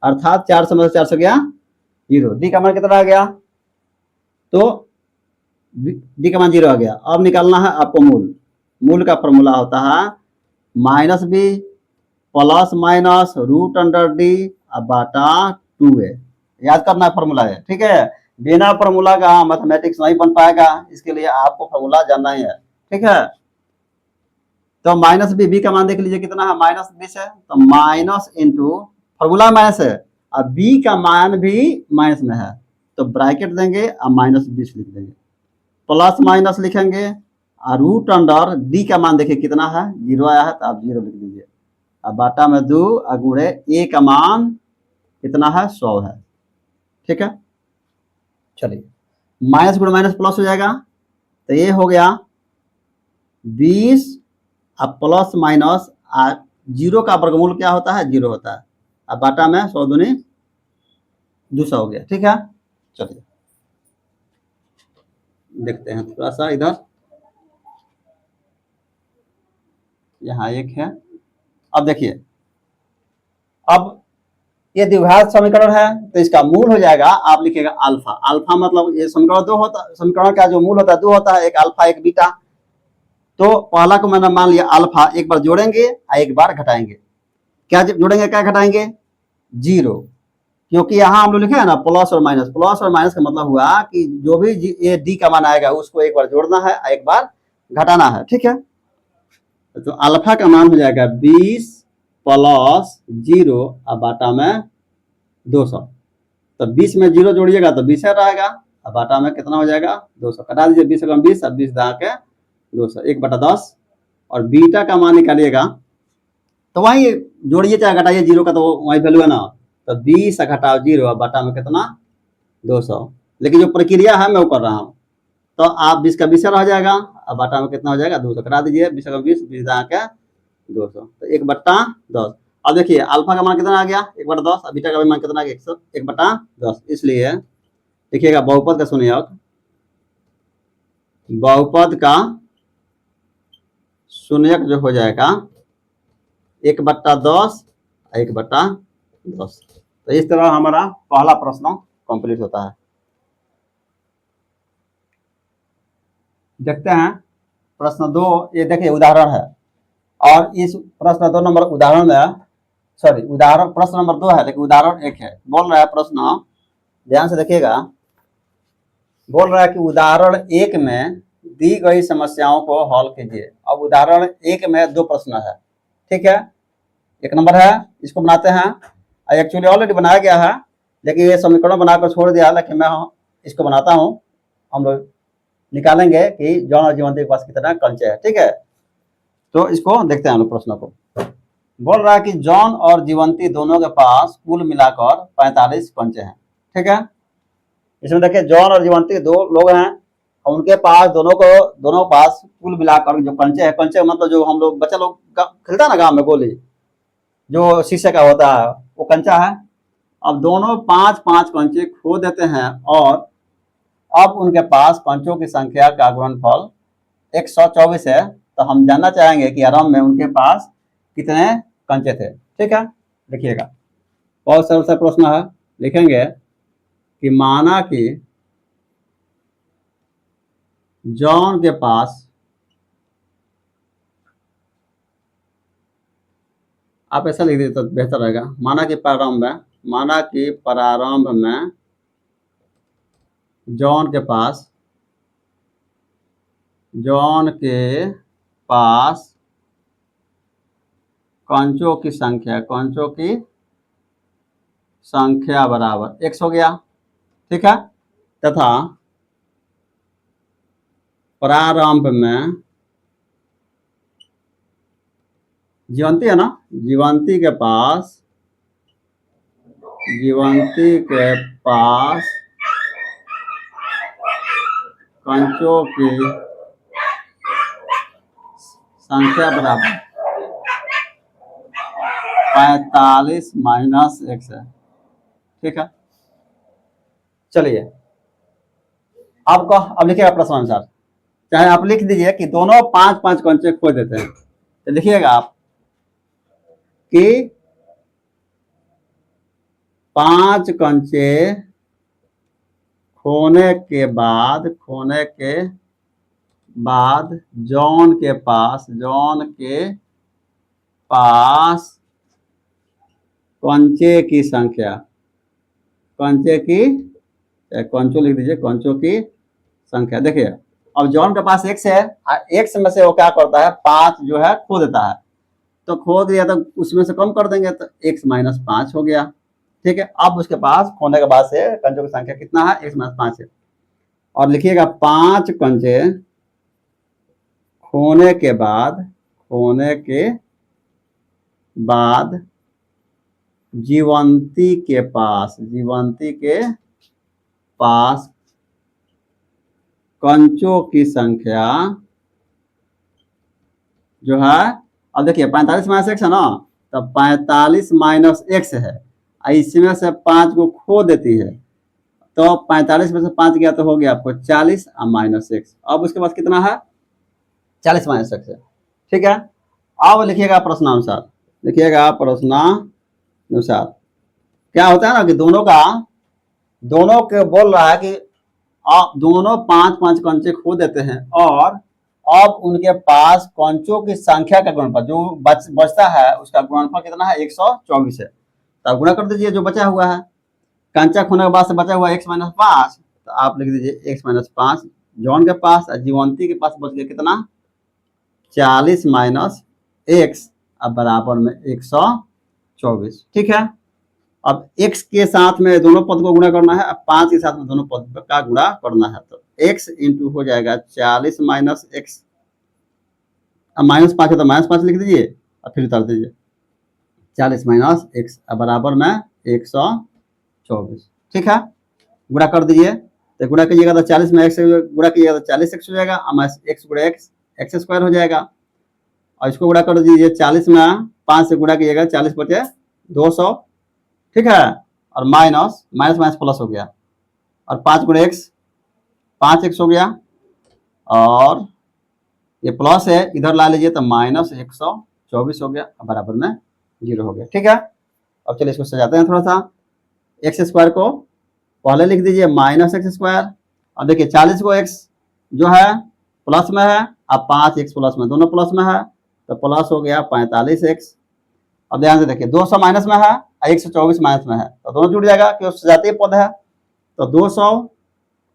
अर्थात 400 में 400 गया 0। डी का मान कितना आ गया, तो डी का मान 0 आ गया। अब निकालना है आपको मूल। मूल का फॉर्मूला होता है minus B plus minus root under D बाटा 2a। याद करना है फॉर्मूला है, ठीक है। बिना फॉर्मूला का मैथमेटिक्स नहीं बन पाएगा, इसके लिए आपको फॉर्मूला जानना ही है, ठीक है। तो माइनस बी का मान देख लीजिए कितना है, माइनस 20 है, तो माइनस इंटू फॉर्मूला माइनस है, अब बी का मान भी माइनस में है तो ब्रैकेट देंगे और माइनस 20 लिख देंगे, प्लस माइनस लिखेंगे और रूट अंडर डी का मान देखिए कितना है 0 आया है तो आप 0 लिख दीजिए, अब बाटा में 2 और गुणे ए का मान कितना है 100 है, ठीक है। चलिए माइनस गुणे माइनस प्लस हो जाएगा, तो ये हो गया 20 अब प्लस माइनस 0 का वर्गमूल क्या होता है 0 होता है, अब बाटा में 100 दूनी 200 हो गया, ठीक है। चलिए देखते हैं थोड़ा सा इधर, यहाँ एक है। अब देखिए, अब ये द्विघात समीकरण है तो इसका मूल हो जाएगा, आप लिखिएगा अल्फा। अल्फा मतलब ये समीकरण दो होता, समीकरण का जो मूल होता है 2 होता है, एक अल्फा एक बीटा। तो पहला को मैंने मान लिया अल्फा, एक बार जोड़ेंगे और एक बार घटाएंगे। क्या जोड़ेंगे क्या घटाएंगे 0, क्योंकि यहाँ हम लोग लिखे है ना प्लस और माइनस। प्लस और माइनस का मतलब हुआ कि जो भी ये डी का मान आएगा उसको एक बार जोड़ना है एक बार घटाना है, ठीक है। तो अल्फा का मान हो जाएगा 20 प्लस 0 और बाटा में 200, तो 20 में 0 जोड़िएगा तो 20 रहेगा, अब बाटा में कितना हो जाएगा 200, कटा दीजिए 20 कम 20, अब 20 दहा के 200, 1/10। और बीटा का मान निकालिएगा तो वही जोड़िए चाहे घटाइए 0 का तो वही वैल्यू है ना, तो 20 घटाओ 0 अब बाटा में कितना 200, लेकिन जो प्रक्रिया है मैं वो कर रहा हूँ, तो आप 20 का 20 रह जाएगा, अब बाटा में कितना हो जाएगा 200, कटा दीजिए 20 कम 20, 20 दहा के 200, तो 1/10। अब देखिए अल्फा का मान कितना आ गया 1/10, बीटा का मान कितना आ गया 1/10, इसलिए देखिएगा बहुपद का सुनिए, बहुपद का शून्यक जो हो जाएगा 1/10 1/10। तो इस तरह हमारा पहला प्रश्न कंप्लीट होता है। देखते हैं प्रश्न 2, ये देखिए उदाहरण है, और इस प्रश्न 2 नंबर उदाहरण में, सॉरी उदाहरण प्रश्न नंबर 2 है लेकिन उदाहरण 1 है। बोल रहा है प्रश्न, ध्यान से देखिएगा, बोल रहा है कि उदाहरण 1 में दी गई समस्याओं को हल कीजिए। अब उदाहरण 1 में 2 प्रश्न है, ठीक है। 1 नंबर है, इसको बनाते हैं, एक्चुअली ऑलरेडी बनाया गया है लेकिन ये समीकरण बनाकर छोड़ दिया, लेकिन मैं इसको बनाता हूँ। हम लोग निकालेंगे कि जॉन और जीवंती के पास कितना कंचे है, ठीक है। तो इसको देखते हैं हम लोग प्रश्न को। बोल रहा है कि जॉन और जीवंती दोनों के पास कुल मिलाकर 45 कंचे हैं, ठीक है। इसमें देखिए जॉन और जीवंती 2 लोग हैं, उनके पास दोनों पास कुल मिलाकर जो कंचे है, कंचे मतलब जो हम लोग बच्चा लोग खेलता है ना गांव में गोली, जो शीशे का होता है वो कंचा है। अब दोनों 5-5 कंचे खो देते हैं और अब उनके पास कंचों की संख्या का गुणनफल 124 है, तो हम जानना चाहेंगे कि आरंभ में उनके पास कितने कंचे थे, ठीक है। देखिएगा बहुत सरल सा प्रश्न है, लिखेंगे कि माना कि जॉन के पास, आप ऐसा लिख दीजिए तो बेहतर रहेगा, माना कि प्रारंभ में जॉन के पास कंचों की संख्या बराबर x हो गया, ठीक है। तथा प्रारंभ में जीवंती है ना, जीवंती के पास कंचों की संख्या बराबर 45 माइनस एक्स है। ठीक है, चलिए आपको अब लिखिएगा प्रश्न अनुसार, चाहे आप लिख दीजिए कि दोनों 5-5 कंचे खो देते हैं, तो लिखिएगा आप कि 5 कंचे खोने के बाद जॉन के पास कंचे की संख्या, कंचो लिख दीजिए, कंचों की संख्या। देखिए अब जॉन के पास एक्स है, एक्स में से वो क्या करता है, 5 जो है खो देता है, तो खो दिया तो उसमें से कम कर देंगे तो x माइनस 5 हो गया। ठीक है, अब उसके पास खोने के बाद से कंचों की संख्या कितना है, x माइनस 5 है। और लिखिएगा 5 कंचे खोने के बाद जीवंती के पास कंचों की संख्या जो है, अब देखिए 45 माइनस एक्स है ना, तब 45 माइनस एक्स है, इसमें से 5 को खो देती है, तो 45 में से 5 गया तो हो गया आपको 40 माइनस एक्स। अब उसके पास कितना है, 40 माइनस एक्स है। ठीक है, अब लिखिएगा प्रश्नानुसार, क्या होता है ना कि दोनों के बोल रहा है कि दोनों 5-5 कंचे खो देते हैं, और अब उनके पास कंचों की संख्या का गुणनफल जो बचता है उसका गुणनफल कितना है, 124 है। तो आप गुणा कर दीजिए जो बचा हुआ है, कंचा खोने के बाद से बचा हुआ x माइनस 5, तो आप लिख दीजिए x माइनस 5 जॉन के पास, जीवंती के पास बच गया कितना, 40 माइनस एक्स, अब बराबर में 124। ठीक है, अब x के साथ में दोनों पद को गुणा करना है, अब 5 के साथ में दोनों पद का गुणा करना है, तो x इंटू हो जाएगा 40 माइनस एक्स, अब माइनस 5 है तो माइनस 5 लिख दीजिए और फिर उतार दीजिए, 40 माइनस एक्स बराबर में 124। ठीक है, गुणा कर दीजिए, तो गुणा कीजिएगा तो 40 में एक्स गुणा कीजिएगा तो 40 एक्स हो जाएगा, एक्स गुणा एक्स स्क्वायर हो जाएगा। और इसको गुणा कर दीजिए, 40 में 5 से गुणा कीजिएगा, 40 बचे 200। ठीक है, और माइनस माइनस प्लस हो गया, और 5 गुणा एक्स 5 एक्स हो गया, और ये प्लस है इधर ला लीजिए तो माइनस 124 हो गया, बराबर में 0 हो गया। ठीक है, अब चलिए इसको सजाते हैं थोड़ा सा, एक्स स्क्वायर को पहले लिख दीजिए माइनस एक्स स्क्वायर, और देखिए 40 को एक्स जो है प्लस में है, अब 5 एक्स प्लस में, दोनों प्लस में है, तो प्लस हो गया 45 एक्स। अब ध्यान से देखिए 200 माइनस में है, 124 माइनस में है, तो दोनों जुड़ जाएगा क्योंकि सजातीय पद है, तो 200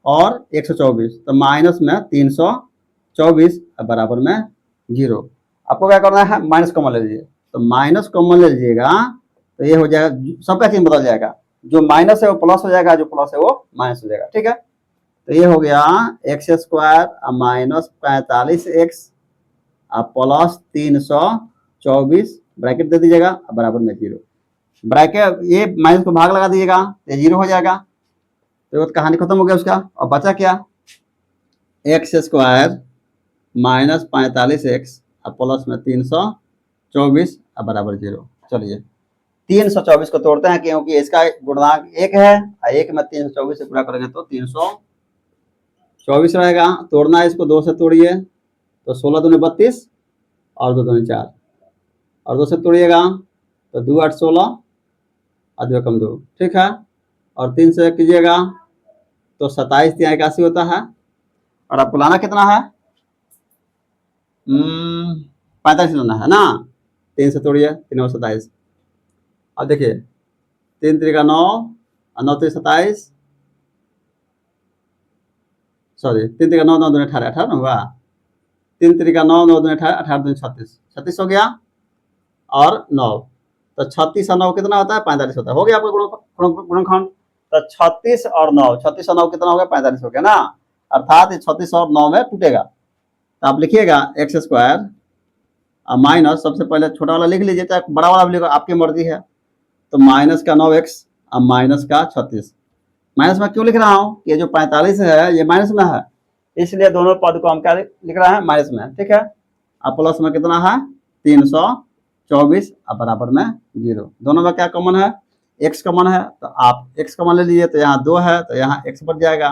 और 124, तो माइनस में 324 बराबर में 0। आपको क्या करना है, माइनस कॉमन ले लीजिए, तो माइनस कॉमन ले लीजिएगा तो ये हो जाएगा, सबका चिन्ह बदल जाएगा, जो माइनस है वो प्लस हो जाएगा, जो प्लस है वो माइनस हो जाएगा। ठीक है, तो ये हो गया X square minus 45 X plus 324, bracket दे दीजिएगा बराबर में 0, ब्रैकेट ये माइनस को भाग लगा दीजिएगा तो 0 हो जाएगा, तो कहानी खत्म हो गया उसका। और बचा क्या, x square minus 45 X plus में 324 बराबर 0। चलिए 324 को तोड़ते हैं, क्योंकि इसका गुणनांक 1 है, 1 में 324 से गुणा करेंगे तो 324 रहेगा। तोड़ना है इसको, 2 से तोड़िए तो 16 दूनी 32 और 2 दूनी 4, और 2 से तोड़िएगा तो 2 8 16 और 2 कम 2। ठीक है, और 3 से कीजिएगा तो 27 3 81 होता है, और आपको लाना कितना है, 45 लाना है ना, 3 से तोड़िए 3 और 27, अब देखिए 3 3 का 9 और 9 3 27, सॉरी 3 3 का 9 9 2 18 18 हुआ, 3 3 का 9 9 2 18 18 2 36 36 हो गया, और 9, तो 36 और 9 कितना होता है, 45 होता है। हो गया आपका गुणनखंड, तो 36 और 9 कितना हो गया, 45 हो गया ना, अर्थात 36 और 9 में टूटेगा। तो आप लिखिएगा एक्स स्क्वायर माइनस, सबसे पहले छोटा वाला लिख लीजिए, चाहे बड़ा वाला भी लिखो, आपकी मर्जी है, तो माइनस का 9x माइनस का 36। माइनस में क्यों लिख रहा हूँ, ये जो 45 है ये माइनस में है, इसलिए दोनों पद को हम क्या लिख रहे हैं, माइनस में। ठीक है, अब प्लस में कितना है, 24 और बराबर में 0। दोनों में क्या कॉमन है, x कॉमन है, तो आप x कॉमन ले लीजिए, तो यहाँ 2 है तो यहाँ x बच जाएगा,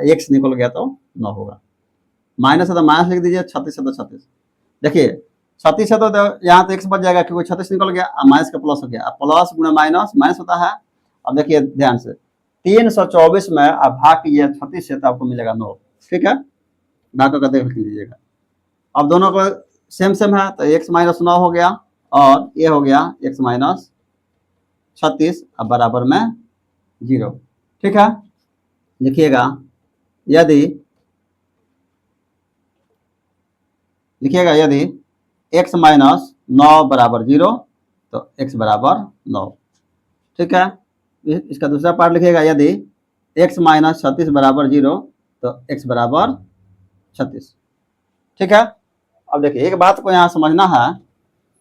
x निकल गया तो 9 होगा। माइनस है तो माइनस लिख दीजिए, 36 है तो 36। देखिए 36 है तो यहाँ तो x बच जाएगा क्योंकि 36 निकल गया, माइनस का प्लस हो गया, प्लस गुना माइनस माइनस होता है। अब देखिए ध्यान से 324 में आप भाग कीजिए 36 से तो आपको मिलेगा 9। ठीक है, भाग कर देख लीजिएगा। अब दोनों को सेम सेम है तो x माइनस 9 हो गया और ये हो गया x माइनस 36 अब बराबर में 0। ठीक है, लिखिएगा यदि x माइनस 9 बराबर 0 तो x बराबर 9। ठीक है, इसका दूसरा पार्ट लिखिएगा यदि x माइनस 36 बराबर 0 तो x बराबर 36। ठीक है, अब देखिए एक बात को यहाँ समझना है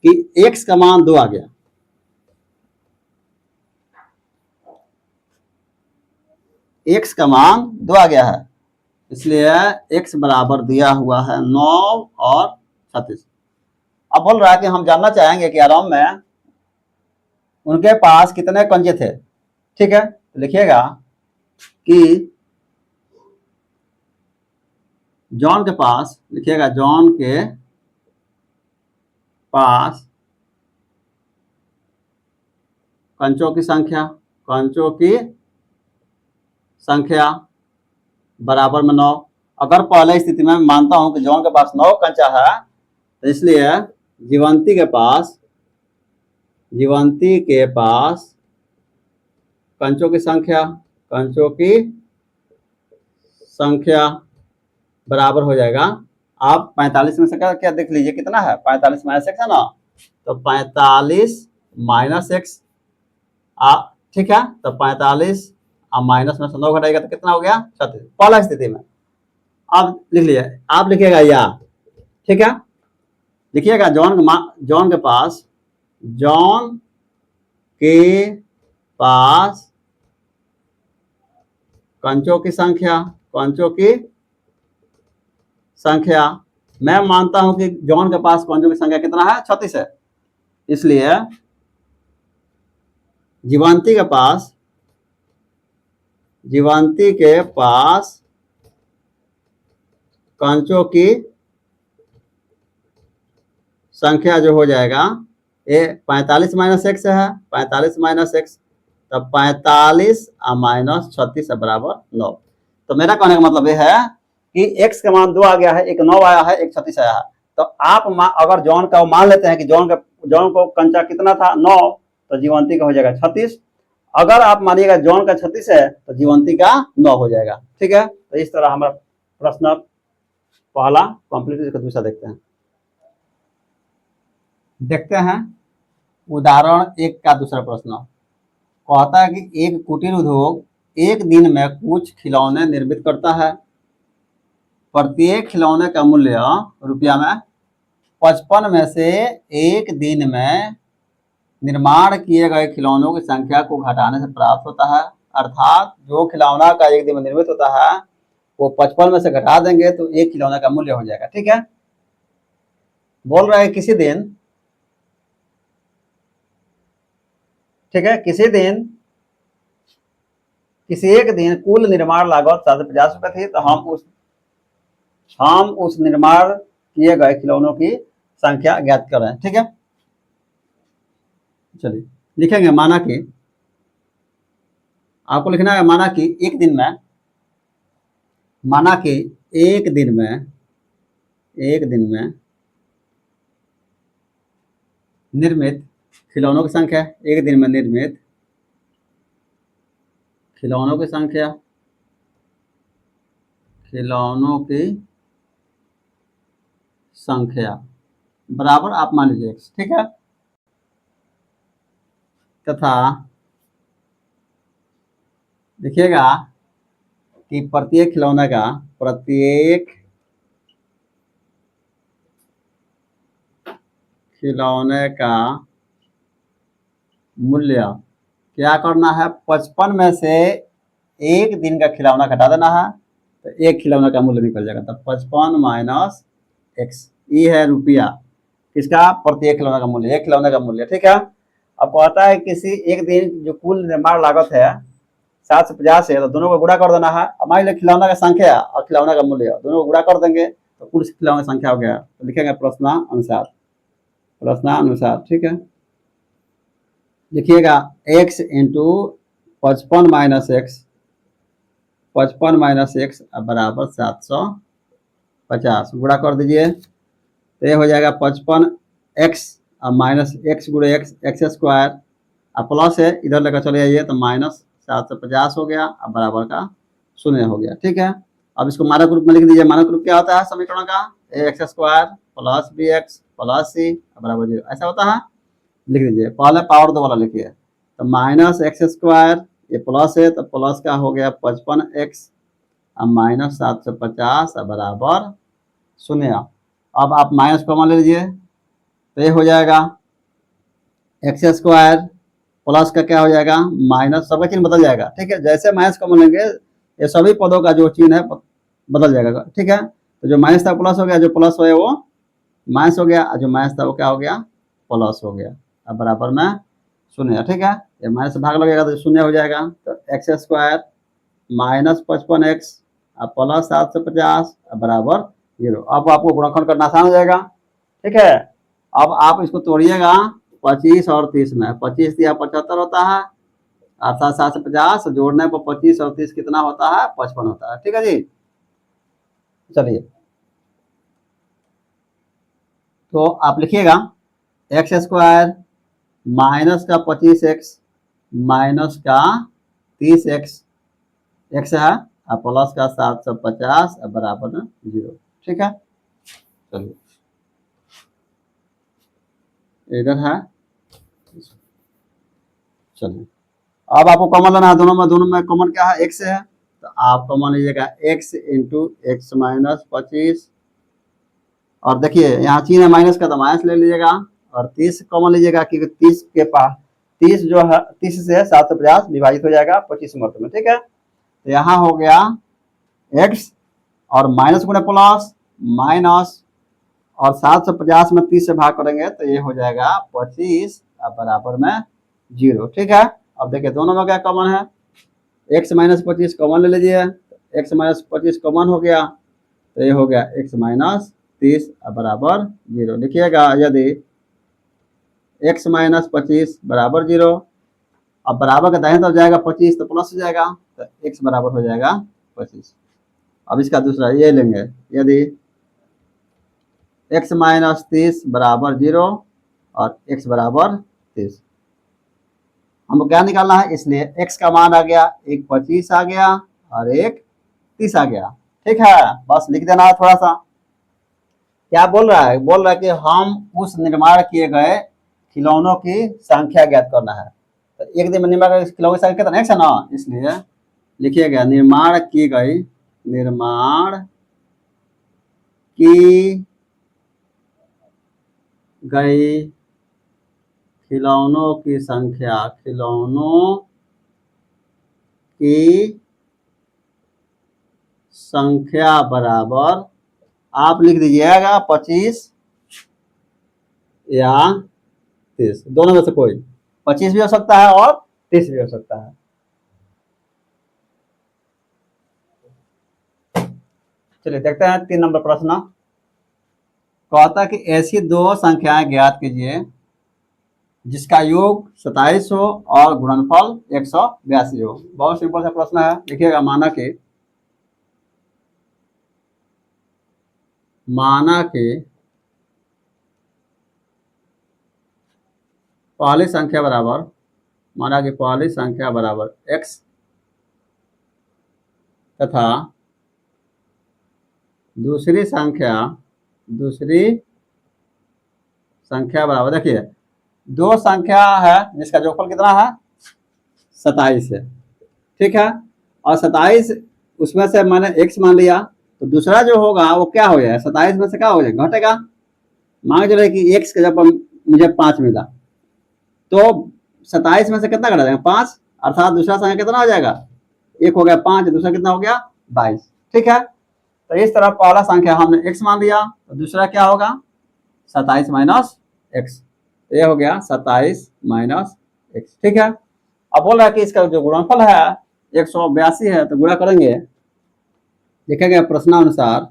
कि x का मान 2 आ गया, x का मान 2 आ गया है, इसलिए x बराबर दिया हुआ है 9 और 36। अब बोल रहा है कि हम जानना चाहेंगे कि आराम में उनके पास कितने कंजे थे। ठीक है, तो लिखिएगा कि जॉन के पास, लिखिएगा जॉन के पास कंचों की संख्या बराबर में 9। अगर पहले स्थिति में मानता हूं कि जॉन के पास 9 कंचा है तो इसलिए जीवंती के पास कंचों की संख्या बराबर हो जाएगा। आप 45 में से क्या देख लीजिए कितना है, 45 माइनस एक्स है ना, तो 45 माइनस एक्स। ठीक है, तो 45 माइनस में से 9 घटाएगा तो कितना हो गया 36 पहला स्थिति में। अब लिख लीजिए, आप लिखिएगा या, ठीक है, लिखिएगा जॉन के पास कंचों की संख्या मैं मानता हूं कि जॉन के पास कंचों की संख्या कितना है 36 है, इसलिए जीवंती के पास कंचों की संख्या जो हो जाएगा ये 45 माइनस एक्स है, 45 माइनस एक्स, तब 45 माइनस 36 बराबर 9। तो मेरा कहने का मतलब ये है कि x का मान 2 आ गया है, एक 9 आया है, एक 36 आया है। तो आप अगर जॉन का मान लेते हैं कि जॉन को कंचा कितना था 9, तो जीवंती का हो जाएगा 36। अगर आप मानिएगा जॉन का 36 है तो जीवंती का 9 हो जाएगा। ठीक है, तो इस तरह हमारा प्रश्न पहला कंप्लीट। इसका दूसरा देखते हैं उदाहरण 1 का दूसरा प्रश्न। कहता है कि एक कुटीर उद्योग एक दिन में कुछ खिलौने निर्मित करता है, प्रत्येक खिलौने का मूल्य रुपया में 55 में से एक दिन में निर्माण किए गए खिलौनों की संख्या को घटाने से प्राप्त होता है। अर्थात जो खिलौना का एक दिन में निर्मित होता है वो 55 में से घटा देंगे तो एक खिलौने का मूल्य हो जाएगा। ठीक है, बोल रहा है किसी एक दिन कुल निर्माण लागत 750 रुपए थी, तो हम उस निर्माण किए गए खिलौनों की संख्या ज्ञात कर रहे हैं। ठीक है, चलिए लिखेंगे माना कि आपको लिखना है माना कि एक दिन में निर्मित खिलौनों की संख्या, एक दिन में निर्मित खिलौनों की संख्या बराबर आप मान लीजिए x। ठीक है, तथा देखिएगा कि प्रत्येक खिलौने का मूल्य क्या करना है, 55 में से एक दिन का खिलौना घटा देना है तो एक खिलौना का मूल्य निकल जाएगा। तो 55 माइनस एक्स, ये है रुपया किसका? प्रत्येक खिलौने का मूल्य, एक खिलौने का मूल्य। ठीक है, अब कहता है किसी एक दिन जो कुल निर्माण लागत है 750 है, तो दोनों को गुणा कर देना है। अब मान लीजिए खिलौना का संख्या और खिलौना का मूल्य दोनों को गुणा कर देंगे तो कुल खिलौना की संख्या हो गया। तो लिखेंगे प्रश्नानुसार, प्रश्नानुसार। ठीक है, लिखिएगा x into 55 minus x, 55 minus x बराबर 750, गुणा कर दीजिए तो ये हो जाएगा 55 एक्स माइनस एक्स गुणे एक्स, एक्स स्क्वायर, अब प्लस है इधर लेकर चले जाइए तो माइनस 750 हो गया, अब बराबर का 0 हो गया। ठीक है, अब इसको मानक रूप में लिख दीजिए। मानक रूप क्या होता है समीकरण का? A X square plus B X plus C बराबर 0, ऐसा होता है। लिख दीजिए, पहले पावर 2 वाला लिखिए, तो माइनस एक्स स्क्वायर, ये प्लस है तो प्लस का हो गया 55 एक्स माइनस 750 बराबर 0। अब आप माइनस कॉमन ले लीजिए तो ये हो जाएगा एक्स स्क्वायर प्लस का क्या हो जाएगा माइनस, सबका चिन्ह बदल जाएगा। ठीक है, जैसे माइनस कॉमन लेंगे ये सभी पदों का जो चिन्ह है बदल जाएगा। ठीक है, तो जो माइनस था प्लस हो गया, जो प्लस हो वो माइनस हो गया, जो माइनस था वो क्या हो गया? प्लस हो गया। अब बराबर में 0। ठीक है, ये माइनस से भाग लगेगा तो 0 हो जाएगा। तो x square minus 55 x plus 750 बराबर 0। अब आपको गुणनखंड करना आसान हो जाएगा। ठीक है, अब आप इसको तोड़िएगा 25 और 30 में, 25 दिया 75 होता है, अर्थात 750 जोड़ने पर 25 और 30 कितना होता है? 55 होता है। ठीक है जी, चलिए तो आप लिखिएगा एक्स स्क्वायर माइनस का 25 एक्स माइनस का 30 एक्स, एक्स है प्लस का 750 बराबर 0। ठीक है, चलिए इधर है, चलिए अब आपको कॉमन लेना है, दोनों में कॉमन क्या है? एक्स है, तो आप कॉमन लीजिएगा एक्स इंटू एक्स माइनस 25, और देखिए यहाँ चिन्ह है माइनस का तो माइनस ले लीजिएगा, और 30 कॉमन लीजिएगा क्योंकि 30 के पास 30 जो है 30 से 750 विभाजित हो जाएगा 25 मर्त में। ठीक है, तो यहाँ हो गया एक्स और माइनस गुणे प्लस माइनस, और 750 में 30 से भाग करेंगे तो ये हो जाएगा 25 बराबर में 0। ठीक है, अब देखिए दोनों में क्या कॉमन है? एक्स माइनस 25 कॉमन ले लीजिए, एक्स माइनस 25 कॉमन हो गया तो ये हो गया एक्स माइनस 30 बराबर 0। लिखिएगा यदि एक्स माइनस 25 बराबर 0, अब बराबर का दाहिने तरफ जाएगा 25 तो प्लस हो जाएगा, तो एक्स बराबर हो जाएगा 25। अब इसका दूसरा ये लेंगे, यदि एक्स माइनस 30 बराबर 0 और एक्स बराबर 30, हमको क्या निकालना है? इसलिए एक्स का मान आ गया, एक 25 आ गया और एक 30 आ गया। ठीक है, बस लिख देना है थोड़ा सा। क्या बोल रहा है? बोल रहा है कि हम उस निर्माण किए गए खिलौनों की संख्या ज्ञात करना है। तो एक दिन में निर्माण खिलौनों की संख्या कितना? एक्स है ना, इसलिए लिखिएगा निर्माण की गई खिलौनों की संख्या, खिलौनों की संख्या बराबर, आप लिख दीजिएगा 25 या 30, दोनों में से कोई, 25 भी हो सकता है और 30 भी हो सकता है। चलिए देखते हैं 3 नंबर प्रश्न। कहता कि ऐसी दो संख्याएं ज्ञात कीजिए जिसका योग 27 हो और गुणनफल 182 हो। बहुत सिंपल सा प्रश्न है। लिखिएगा माना कि पहली संख्या बराबर, माना कि पहली संख्या बराबर x तथा दूसरी संख्या बराबर, देखिए दो संख्या है जिसका जोगफल कितना है? 27 है। ठीक है, और 27 उसमें से मैंने x मान लिया, तो दूसरा जो होगा वो क्या हो जाएगा? 27 में से क्या हो जाएगा? घटेगा। मान चले कि x का जब मुझे 5 मिला तो 27 में से कितना घटा जाएगा? 5, अर्थात दूसरा संख्या कितना हो जाएगा? एक हो गया 5, दूसरा कितना हो गया? 22। ठीक है, तो इस तरह पहला संख्या हमने x मान लिया, तो दूसरा क्या होगा? 27 माइनस एक्स, ये हो गया 27 माइनस एक्स। ठीक है, अब बोल रहा है कि इसका जो गुणनफल है 182 है, तो गुणा करेंगे, लिखेंगे प्रश्नानुसार।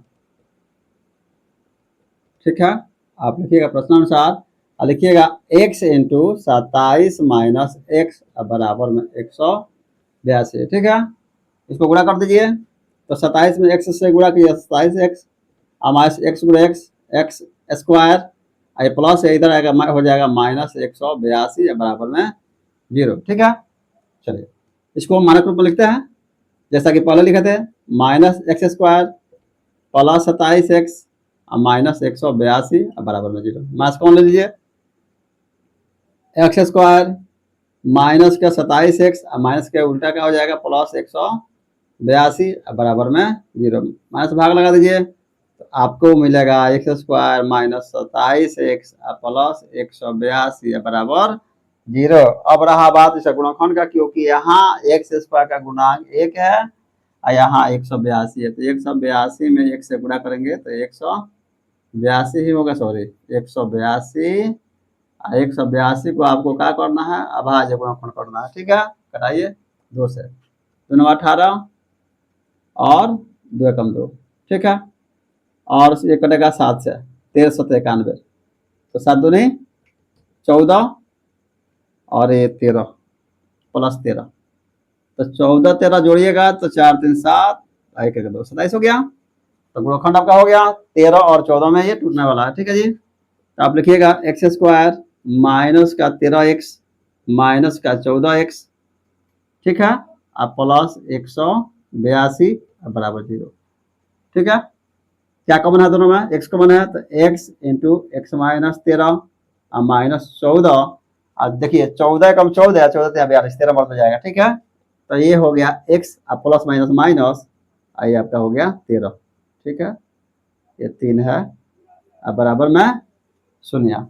ठीक है, आप लिखिएगा प्रश्नानुसार और लिखिएगा x इंटू 27 माइनस एक्स बराबर में 182। ठीक है, इसको गुणा कर दीजिए, तो 27 में x से गुणा कीजिए 27x माइनस एक्स गुणा एक्स, एक्स स्क्वायर, प्लस इधर आएगा हो जाएगा माइनस 182 बराबर में 0। ठीक है, चलिए इसको मानक रूप में लिखते हैं, जैसा कि पहले लिखे थे, minus x square plus 27x minus 182 बराबर में 0। माइनस कौन ले लीजिए, एक्स स्क्वायर माइनस का 27x माइनस के उल्टा क्या हो जाएगा प्लस 182 बराबर में 0। माइनस भाग लगा दीजिए, तो आपको मिलेगा x square minus 27x plus 182 बराबर 0। अब रहा बात इस गुणनखंड का, क्योंकि यहाँ एक्स स्क्वायर का गुणांक 1 है और यहाँ 182 है, तो 182 में 1 से गुणा करेंगे तो 182 ही होगा, सॉरी 182। 182 को आपको क्या करना है, अभाज्य गुणनखंड करना है। ठीक है, कराइए 2 से, 2 9 18 और 2 एकम 2। ठीक है, और ये कटेगा 7 से, 1391, तो 7 दूनी 14 और ये 13 प्लस 13, तो 14 13 जोड़िएगा तो 4 3 7 1 1 2 27 हो गया। तो गुणनखंड आपका हो गया 13 और 14 में ये टूटने वाला है। ठीक है जी, तो आप लिखिएगा एक्स स्क्वायर माइनस का 13x माइनस का 14x। ठीक है, आप प्लस 182 बराबर 0। ठीक है, क्या कॉमन है दोनों में, x कॉमन है, तो x into x minus 13 minus 14, और देखिए 14 कम 14 14 42 13 बढ़ जाएगा। ठीक है, तो ये हो गया x प्लस माइनस माइनस, ये आपका हो गया 13। ठीक है, ये 3 है बराबर में 0।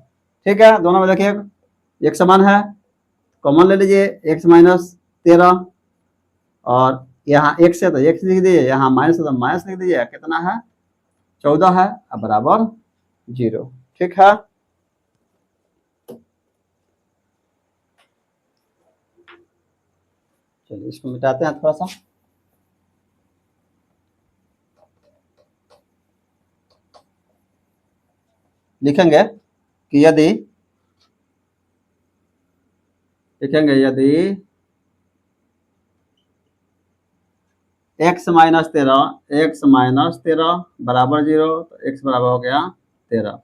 ठीक है, दोनों में देखिए एक समान है, कॉमन ले लीजिए x माइनस 13, और यहाँ x है तो x लिख दीजिए, यहाँ माइनस है तो माइनस लिख दीजिए, कितना है 14 है बराबर 0। ठीक है, चलिए इसको मिटाते हैं थोड़ा सा। लिखेंगे कि यदि x माइनस 13 बराबर 0, तो x बराबर हो गया 13।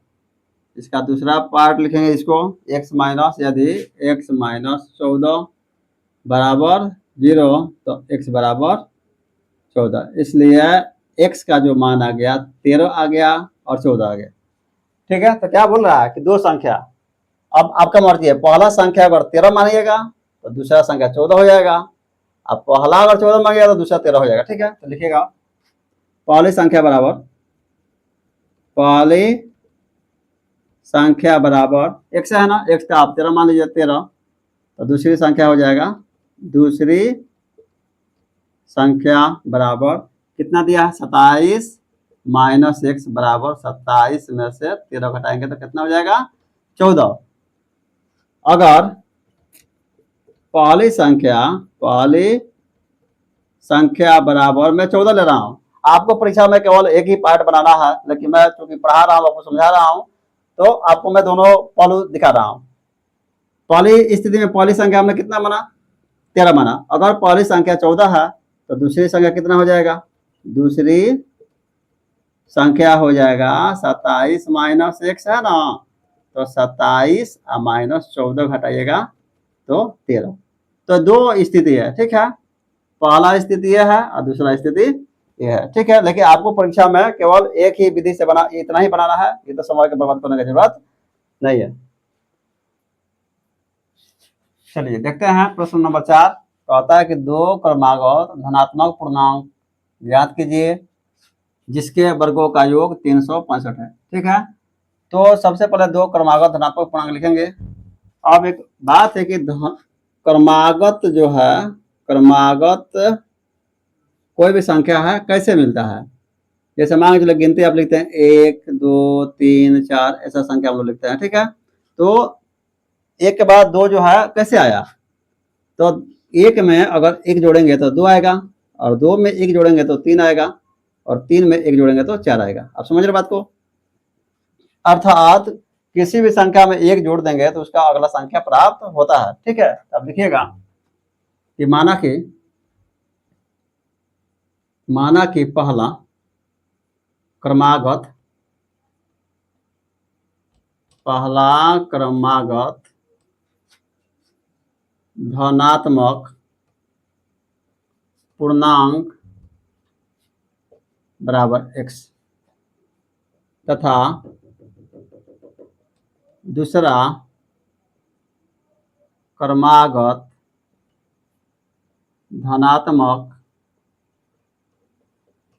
इसका दूसरा पार्ट लिखेंगे इसको, यदि x माइनस 14 बराबर 0, तो x बराबर 14, इसलिए x का जो मान आ गया 13 आ गया और 14 आ गया। ठीक है, तो क्या बोल रहा है कि दो संख्या, अब आपका मर्जी है, पहला संख्या अगर 13 मानिएगा तो दूसरा संख्या 14 हो जाएगा, अब पहला अगर 14 मांगेगा तो दूसरा 13 हो जाएगा। ठीक है, तो लिखिएगा पहली संख्या बराबर, पहली संख्या बराबर x है ना, x का आप 13 मान लीजिए 13, तो दूसरी संख्या हो जाएगा, दूसरी संख्या बराबर कितना दिया है 27 माइनस एक्स बराबर 27 में से 13 घटाएंगे तो कितना हो जाएगा 14। अगर पहली संख्या बराबर, मैं 14 ले रहा हूं, आपको परीक्षा में केवल एक ही पार्ट बनाना है, लेकिन मैं चूंकि पढ़ा रहा हूं, आपको समझा रहा हूं, तो आपको मैं दोनों पहलू दिखा रहा हूं। पहली स्थिति में पहली संख्या हमने कितना माना 13 माना, अगर पहली संख्या 14 है तो दूसरी संख्या कितना हो जाएगा, दूसरी संख्या हो जाएगा 27 माइनस एक्स है ना, तो 27 माइनस 14 घटाइएगा तो 13। तो दो स्थिति है। ठीक है, पहला स्थिति यह है और दूसरा स्थिति यह है। ठीक है, लेकिन आपको परीक्षा में केवल एक ही विधि से बना, इतना ही बनाना है, ये तो समय के बर्बाद करने की जरूरत नहीं है। चलिए देखते हैं प्रश्न नंबर 4, कहता है कि दो क्रमागत धनात्मक पूर्णांक ज्ञात कीजिए जिसके वर्गों का योग 365 है। ठीक है, तो सबसे पहले दो क्रमागत धनात्मक पूर्णांक लिखेंगे। अब एक बात है कि क्रमागत जो है, क्रमागत कोई भी संख्या है कैसे मिलता है, जैसे मान के चलो गिनती आप लिखते हैं 1 2 3 4 ऐसा संख्या हम लोग लिखते हैं, ठीक है। तो एक के बाद दो जो है कैसे आया, तो एक में अगर एक जोड़ेंगे तो 2 आएगा, और 2 में एक जोड़ेंगे तो 3 आएगा, और 3 में एक जोड़ेंगे तो 4 आएगा। आप समझ रहे बात को? अर्थात किसी भी संख्या में एक जोड़ देंगे तो उसका अगला संख्या प्राप्त होता है, ठीक है। अब लिखिएगा कि माना कि पहला क्रमागत धनात्मक पूर्णांक बराबर x तथा दूसरा क्रमागत धनात्मक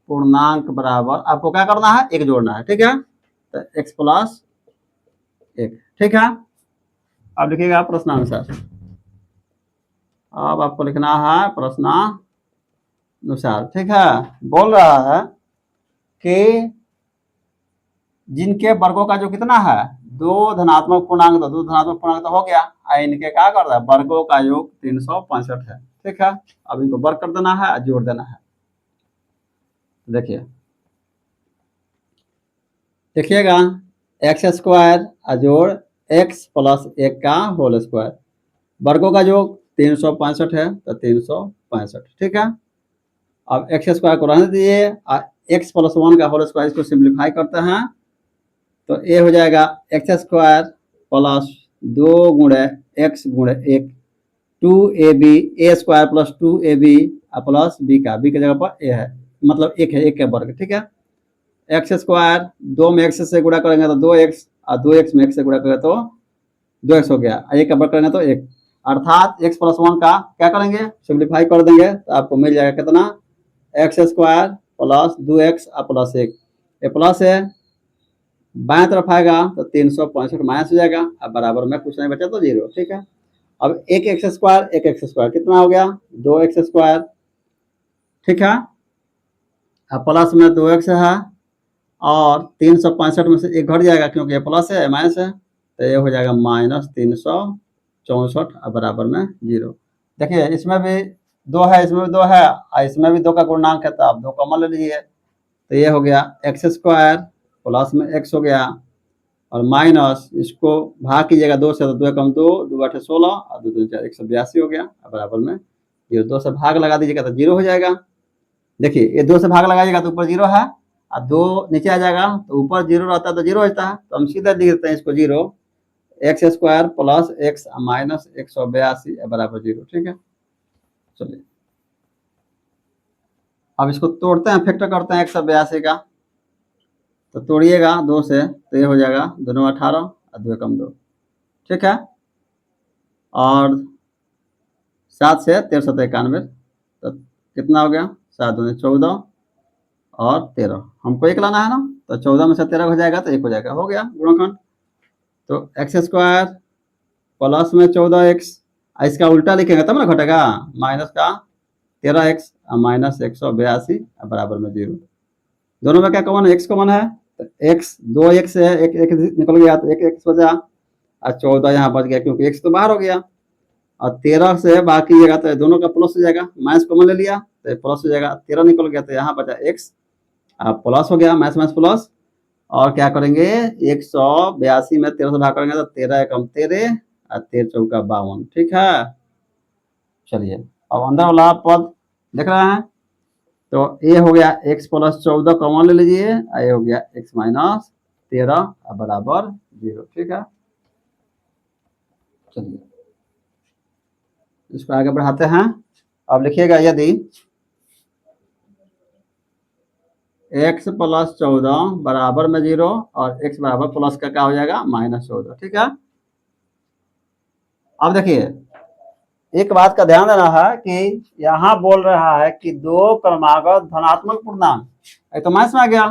पूर्णांक बराबर, आपको क्या करना है, एक जोड़ना है, ठीक है। तो x प्लस 1, ठीक है। अब लिखिएगा प्रश्नानुसार। अब आपको लिखना है प्रश्नानुसार, ठीक है। बोल रहा है कि जिनके वर्गों का जो कितना है, दो धनात्मक पूर्णांक, तो दो धनात्मक पूर्णांक तो हो गया, इनके क्या कर रहा है, वर्गों का योग 365 है, ठीक है। अब इनको वर्ग कर देना है, जोड़ देना है। देखिएगा एक्स स्क्वायर जोड़ एक्स प्लस 1 का होल स्क्वायर, वर्गों का योग 365 है, तो 365, ठीक है। अब एक्स स्क्वायर को रहने दीजिए, एक्स प्लस 1 का होल स्क्वायर, इसको सिंप्लीफाई करते हैं तो ये हो जाएगा एक्स स्क्वायर प्लस 2 गुणे एक्स गुणे 1, 2ab, A square plus 2ab प्लस बी का, बी की जगह पर ए है, मतलब एक है, एक का वर्ग, ठीक है। एक्स स्क्वायर 2 में एक्स से गुणा करेंगे तो 2x, और 2x में x से गुणा करेंगे तो 2x हो गया, एक का वर्ग करेंगे तो 1, अर्थात x प्लस 1 का क्या करेंगे, सिंप्लीफाई कर देंगे तो आपको मिल जाएगा कितना, x square plus 2x plus 1, ये प्लस है, बाएं तरफ आएगा तो 365 माइनस हो जाएगा, अब बराबर में कुछ नहीं बचा तो 0, ठीक है। अब एक एक्स स्क्वायर कितना हो गया, 2x स्क्वायर, ठीक है। अब प्लस में 2x है, और 365 में से एक घट जाएगा क्योंकि ये प्लस है माइनस है, तो ये हो जाएगा माइनस 364, अब बराबर में 0। देखिए इसमें भी 2 है, इसमें भी 2 है, और इसमें भी 2 का गुणनांक है, तो आप 2 कॉमन ले लीजिए, तो ये हो गया एक्स स्क्वायर प्लस में x हो गया, और माइनस इसको भाग कीजिएगा 2 से, तो 2 कम 2, 2 8 16, और 2 2 4 182 हो गया, बराबर में 0। 2 से भाग लगा दीजिएगा तो 0 हो जाएगा। देखिए ये 2 से भाग लगाइएगा तो ऊपर 0 है, और 2 नीचे आ जाएगा तो ऊपर 0 रहता है तो 0 होता है, तो हम सीधा लिख देते हैं इसको 0, x square plus x minus 182 बराबर 0, ठीक है। चलिए अब इसको तोड़ते हैं, फैक्टर करते हैं 182 का, तो तोड़िएगा 2 से तो ये हो जाएगा 2 9 18 और 2 कम 2, ठीक है। और 7 से 13 7 91, तो कितना हो गया, 7 दूनी 14 और 13, हमको 1 लाना है ना, तो 14 में से 13 हो जाएगा तो 1 हो जाएगा, हो गया गुणनखंड। तो एक्स स्क्वायर प्लस में 14x, इसका उल्टा लिखेंगे तब ना घटेगा, माइनस का 13x माइनस 182 बराबर में 0। दोनों में क्या कॉमन है, x कॉमन है, तो x 2x है, एक एक निकल गया तो एक x बचा, और 14 यहाँ बच गया क्योंकि x तो बाहर हो गया, और 13 से बाकी जगह तो दोनों का प्लस हो जाएगा, माइनस कॉमन ले लिया तो प्लस हो जाएगा, 13 निकल गया तो यहाँ बचा x, प्लस हो गया, माइनस माइनस प्लस, और क्या करेंगे 182 में 13 से भाग करेंगे तो 13 कम 13 और 13 चौका 52, ठीक है। चलिए अब अंदर वाला पद देख रहे हैं, तो ये हो गया x प्लस 14 कॉमन ले लीजिए, ये हो गया x माइनस 13 बराबर 0, ठीक है। चलिए इसको आगे बढ़ाते हैं। अब लिखिएगा यदि x प्लस 14 बराबर में 0 और x बराबर प्लस का क्या हो जाएगा, माइनस 14, ठीक है। अब देखिए एक बात का ध्यान देना है कि यहाँ बोल रहा है कि दो क्रमागत धनात्मक पूर्णांक, तो माइनस में आ गया,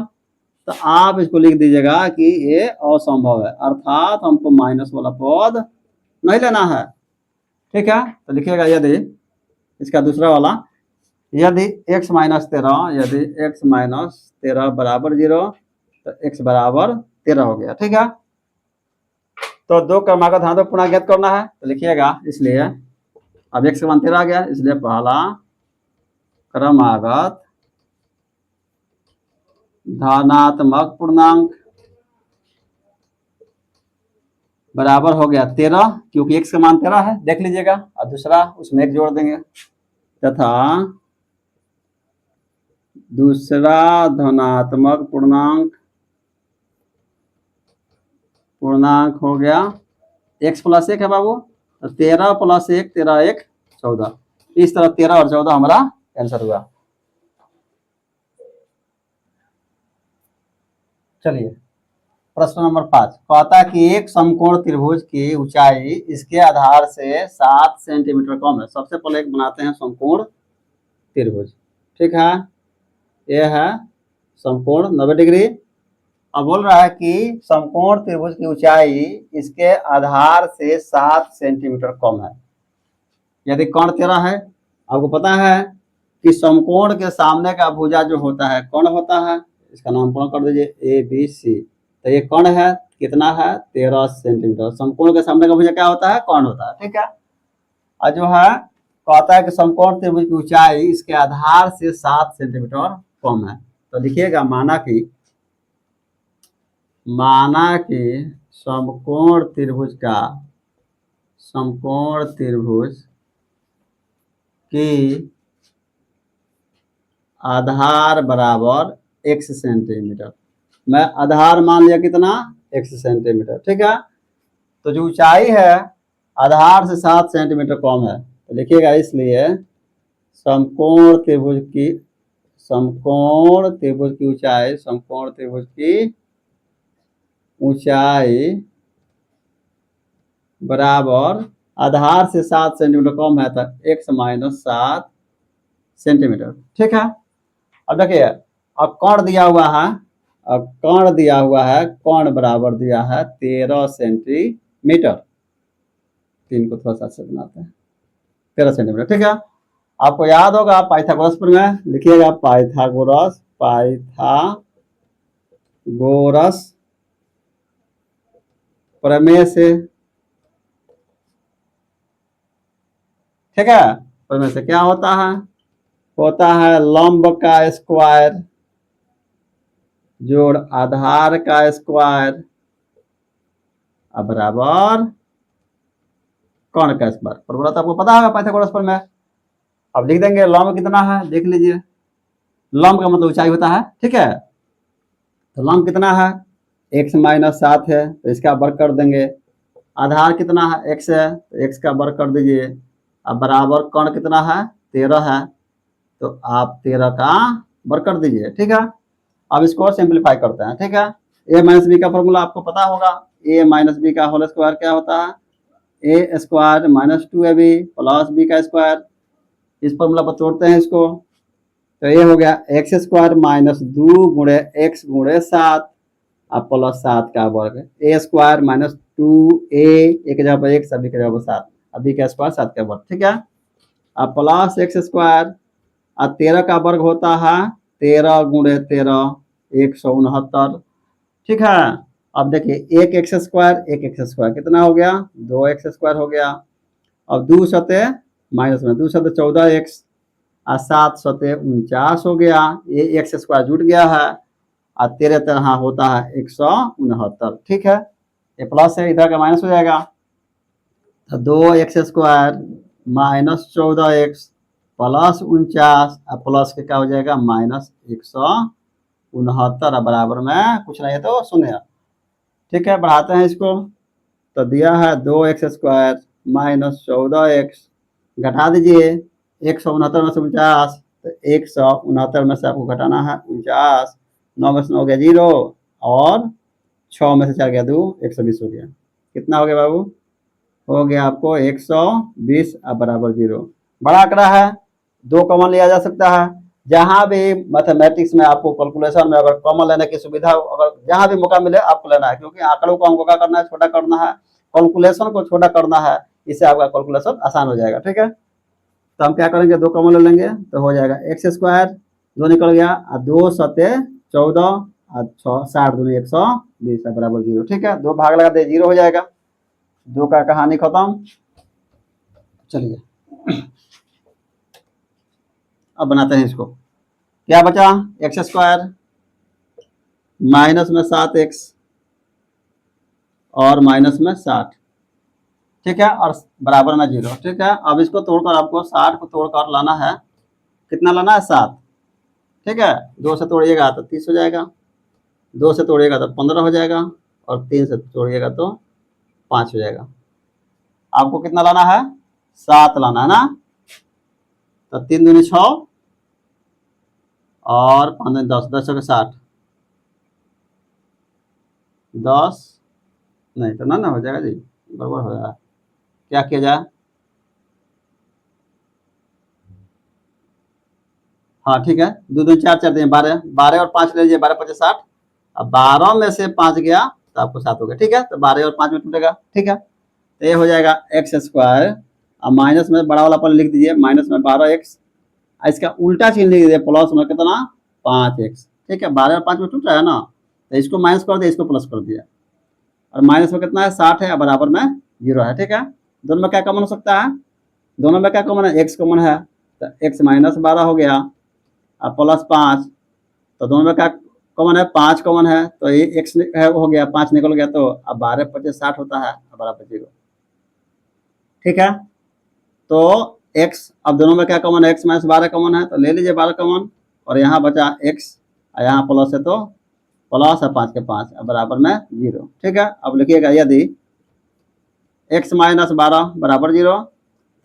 तो आप इसको लिख दीजिएगा कि ये असंभव है, अर्थात हमको माइनस वाला पद नहीं लेना है, ठीक है। तो लिखिएगा यदि इसका दूसरा वाला यदि x माइनस 13, यदि x माइनस 13 बराबर 0 तो x बराबर 13 हो गया। ठीक है, तो दो क्रमागत धातु पुनः ज्ञात करना है तो लिखिएगा, इसलिए अब x का मान 13 आ गया, इसलिए पहला क्रमागत धनात्मक पूर्णांक बराबर हो गया 13, क्योंकि x का मान 13 है, देख लीजिएगा। और दूसरा उसमें एक जोड़ देंगे, तथा दूसरा धनात्मक पूर्णांक हो गया x प्लस 1 है बाबू, तो 13 प्लस 1, 13 1 14, इस तरह 13 और 14 हमारा आंसर हुआ। चलिए प्रश्न नंबर 5 कहता है कि एक समकोण त्रिभुज की ऊंचाई इसके आधार से 7 सेंटीमीटर कम है। सबसे पहले एक बनाते हैं समकोण त्रिभुज। ठीक है, यह है समकोण 90 डिग्री। अब बोल रहा है कि समकोण त्रिभुज की ऊंचाई इसके आधार से 7 सेंटीमीटर कम है। यदि कोण 13 है, आपको पता है कि समकोण के सामने का भुजा जो होता है कोण होता है, इसका नामकरण कर दीजिए ABC। तो ये कोण है, कितना है 13 सेंटीमीटर। समकोण के सामने का भुजा क्या होता है, कोण होता है। ठीक है, और जो है कहता है कि समकोण त्रिभुज की ऊंचाई इसके आधार से 7 सेंटीमीटर कम है। तो लिखिएगा, माना कि समकोण त्रिभुज की आधार बराबर x सेंटीमीटर। मैं आधार मान लिया कितना, x सेंटीमीटर। ठीक है, तो जो ऊंचाई है आधार से 7 सेंटीमीटर कम है, तो लिखिएगा इसलिए समकोण त्रिभुज की ऊंचाई बराबर आधार से 7 सेंटीमीटर कम है, तो x माइनस 7 सेंटीमीटर। ठीक है, अब देखिए, अब कोण दिया हुआ है, कोण बराबर दिया है 13 सेंटीमीटर। 3 को थोड़ा सा से बनाते हैं, 13 सेंटीमीटर। ठीक है, आपको याद होगा पाइथागोरस प्रमेय, लिखिएगा पाइथागोरस प्रमेय से। ठीक है, प्रमेय से क्या होता है लंब का स्क्वायर जोड़ आधार का स्क्वायर बराबर कोण का स्क्वायर। फॉर्मूला तो आपको पता होगा पाइथागोरस प्रमेय। अब लिख देंगे लंब कितना है, देख लीजिए, लंब का मतलब ऊंचाई होता है। ठीक है, तो लंब कितना है, x माइनस 7 है, तो इसका वर्ग कर देंगे। आधार कितना है, x है, तो x का वर्ग कर दीजिए। अब बराबर कोण कितना है, 13 है, तो आप 13 का वर्ग कर दीजिए। ठीक है, अब इसको सिंप्लीफाई करते हैं। ठीक है, a माइनस बी का फॉर्मूला आपको पता होगा, a माइनस बी का होल स्क्वायर क्या होता है, a square minus 2ab plus b का स्क्वायर। इस फॉर्मूला पर तोड़ते हैं इसको, तो ये हो गया एक्स स्क्वायर माइनस 2 गुणे x गुणे 7 अब प्लस 7 का वर्ग, a स्क्वायर माइनस 2a, एक जगह पर x, सभी की जगह पर 7, अभी का स्क्वायर 7 का वर्ग। ठीक है, अब प्लस एक्स स्क्वायर, अब 13 का वर्ग होता है 13 गुणे 13 169। ठीक है, अब देखिए एक एक्स स्क्वायर कितना हो गया, 2x स्क्वायर हो गया। अब 2 सते माइनस में 2 सते 14x और 7 सते 49 हो गया, ये एक्स स्क्वायर जुट गया है और 13 तरह होता है 169। ठीक है, ये प्लस है, इधर का माइनस हो जाएगा, तो 2x square minus 14x plus 49 plus के क्या हो जाएगा माइनस 169 बराबर में कुछ नहीं है तो 0। ठीक है, बढ़ाते हैं इसको, तो दिया है 2x स्क्वायर माइनस 14x, घटा दीजिए 169 में से 49, तो 169 में से आपको घटाना है 49, 9 में से 9 हो गया 0 और 6 में से 4 गया 2, 120 हो गया। कितना हो गया बाबू, हो गया आपको 120 बराबर 0। बड़ा आंकड़ा है, 2 कॉमन लिया जा सकता है। जहां भी मैथमेटिक्स में आपको कैलकुलेशन में अगर कॉमन लेने की सुविधा, अगर जहां भी मौका मिले आपको लेना है, क्योंकि आंकड़ों को हमको क्या करना है, छोटा करना है, कैलकुलेशन को छोटा करना है, इससे आपका कैलकुलेशन आसान हो जाएगा। ठीक है, तो हम क्या करेंगे, 2 कॉमन ले लेंगे तो हो जाएगा एक्स स्क्वायर, 2 निकल गया, और 2 सते 14 और 6 60 दूनी 120 बराबर 0। ठीक है, 2 भाग लगा दे 0 हो जाएगा, 2 का कहानी खत्म। चलिए अब बनाते हैं इसको। क्या बचा, एक्स स्क्वायर माइनस में 7x और माइनस में 60, ठीक है, और बराबर में 0। ठीक है, अब इसको तोड़कर आपको 60 को तोड़कर लाना है, कितना लाना है 7। ठीक है, 2 से तोड़िएगा तो 30 हो जाएगा, 2 से तोड़िएगा तो 15 हो जाएगा, और 3 से तोड़िएगा तो 5 हो जाएगा। आपको कितना लाना है, 7 लाना है ना, तो 3 दूनी 6 और 5 दूनी 10, 10 के 60, 10 नहीं तो ना हो जाएगा जी, बराबर हो जाएगा। क्या किया जाए, हाँ ठीक है, 2 दूनी 4, 4 दूनी 12, 12 और 5 ले लीजिए, 12 5 60, अब 12 में से 5 गया तो आपको 7 हो गया। ठीक है, तो 12 और 5 में टूटेगा। ठीक है, तो ये हो जाएगा एक्स स्क्वायर, अब माइनस में बड़ा वाला पल लिख दीजिए, माइनस में 12x, इसका उल्टा चिन्ह लिख दीजिए, प्लस में कितना 5x। ठीक है, 12 और 5 में टूट रहा है ना, तो इसको माइनस कर दिया, इसको प्लस कर दिया, और माइनस में कितना है 60 है, बराबर में 0 है। ठीक है, दोनों में क्या कॉमन हो सकता है, दोनों में क्या कॉमन है, x कॉमन है, तो x माइनस 12 हो गया, और प्लस 5, तो दोनों में क्या कॉमन है, 5 कॉमन है, तो ये x हो गया, 5 निकल गया, तो अब 12 25 60 होता है, बराबर 0। ठीक है, तो x, अब दोनों में क्या कॉमन है, x माइनस 12 कॉमन है, तो ले लीजिए 12 कॉमन, और यहाँ बचा x, और यहाँ प्लस है तो प्लस है 5 के 5, बराबर में 0। ठीक है, अब लिखिएगा, यदि x माइनस 12 बराबर 0,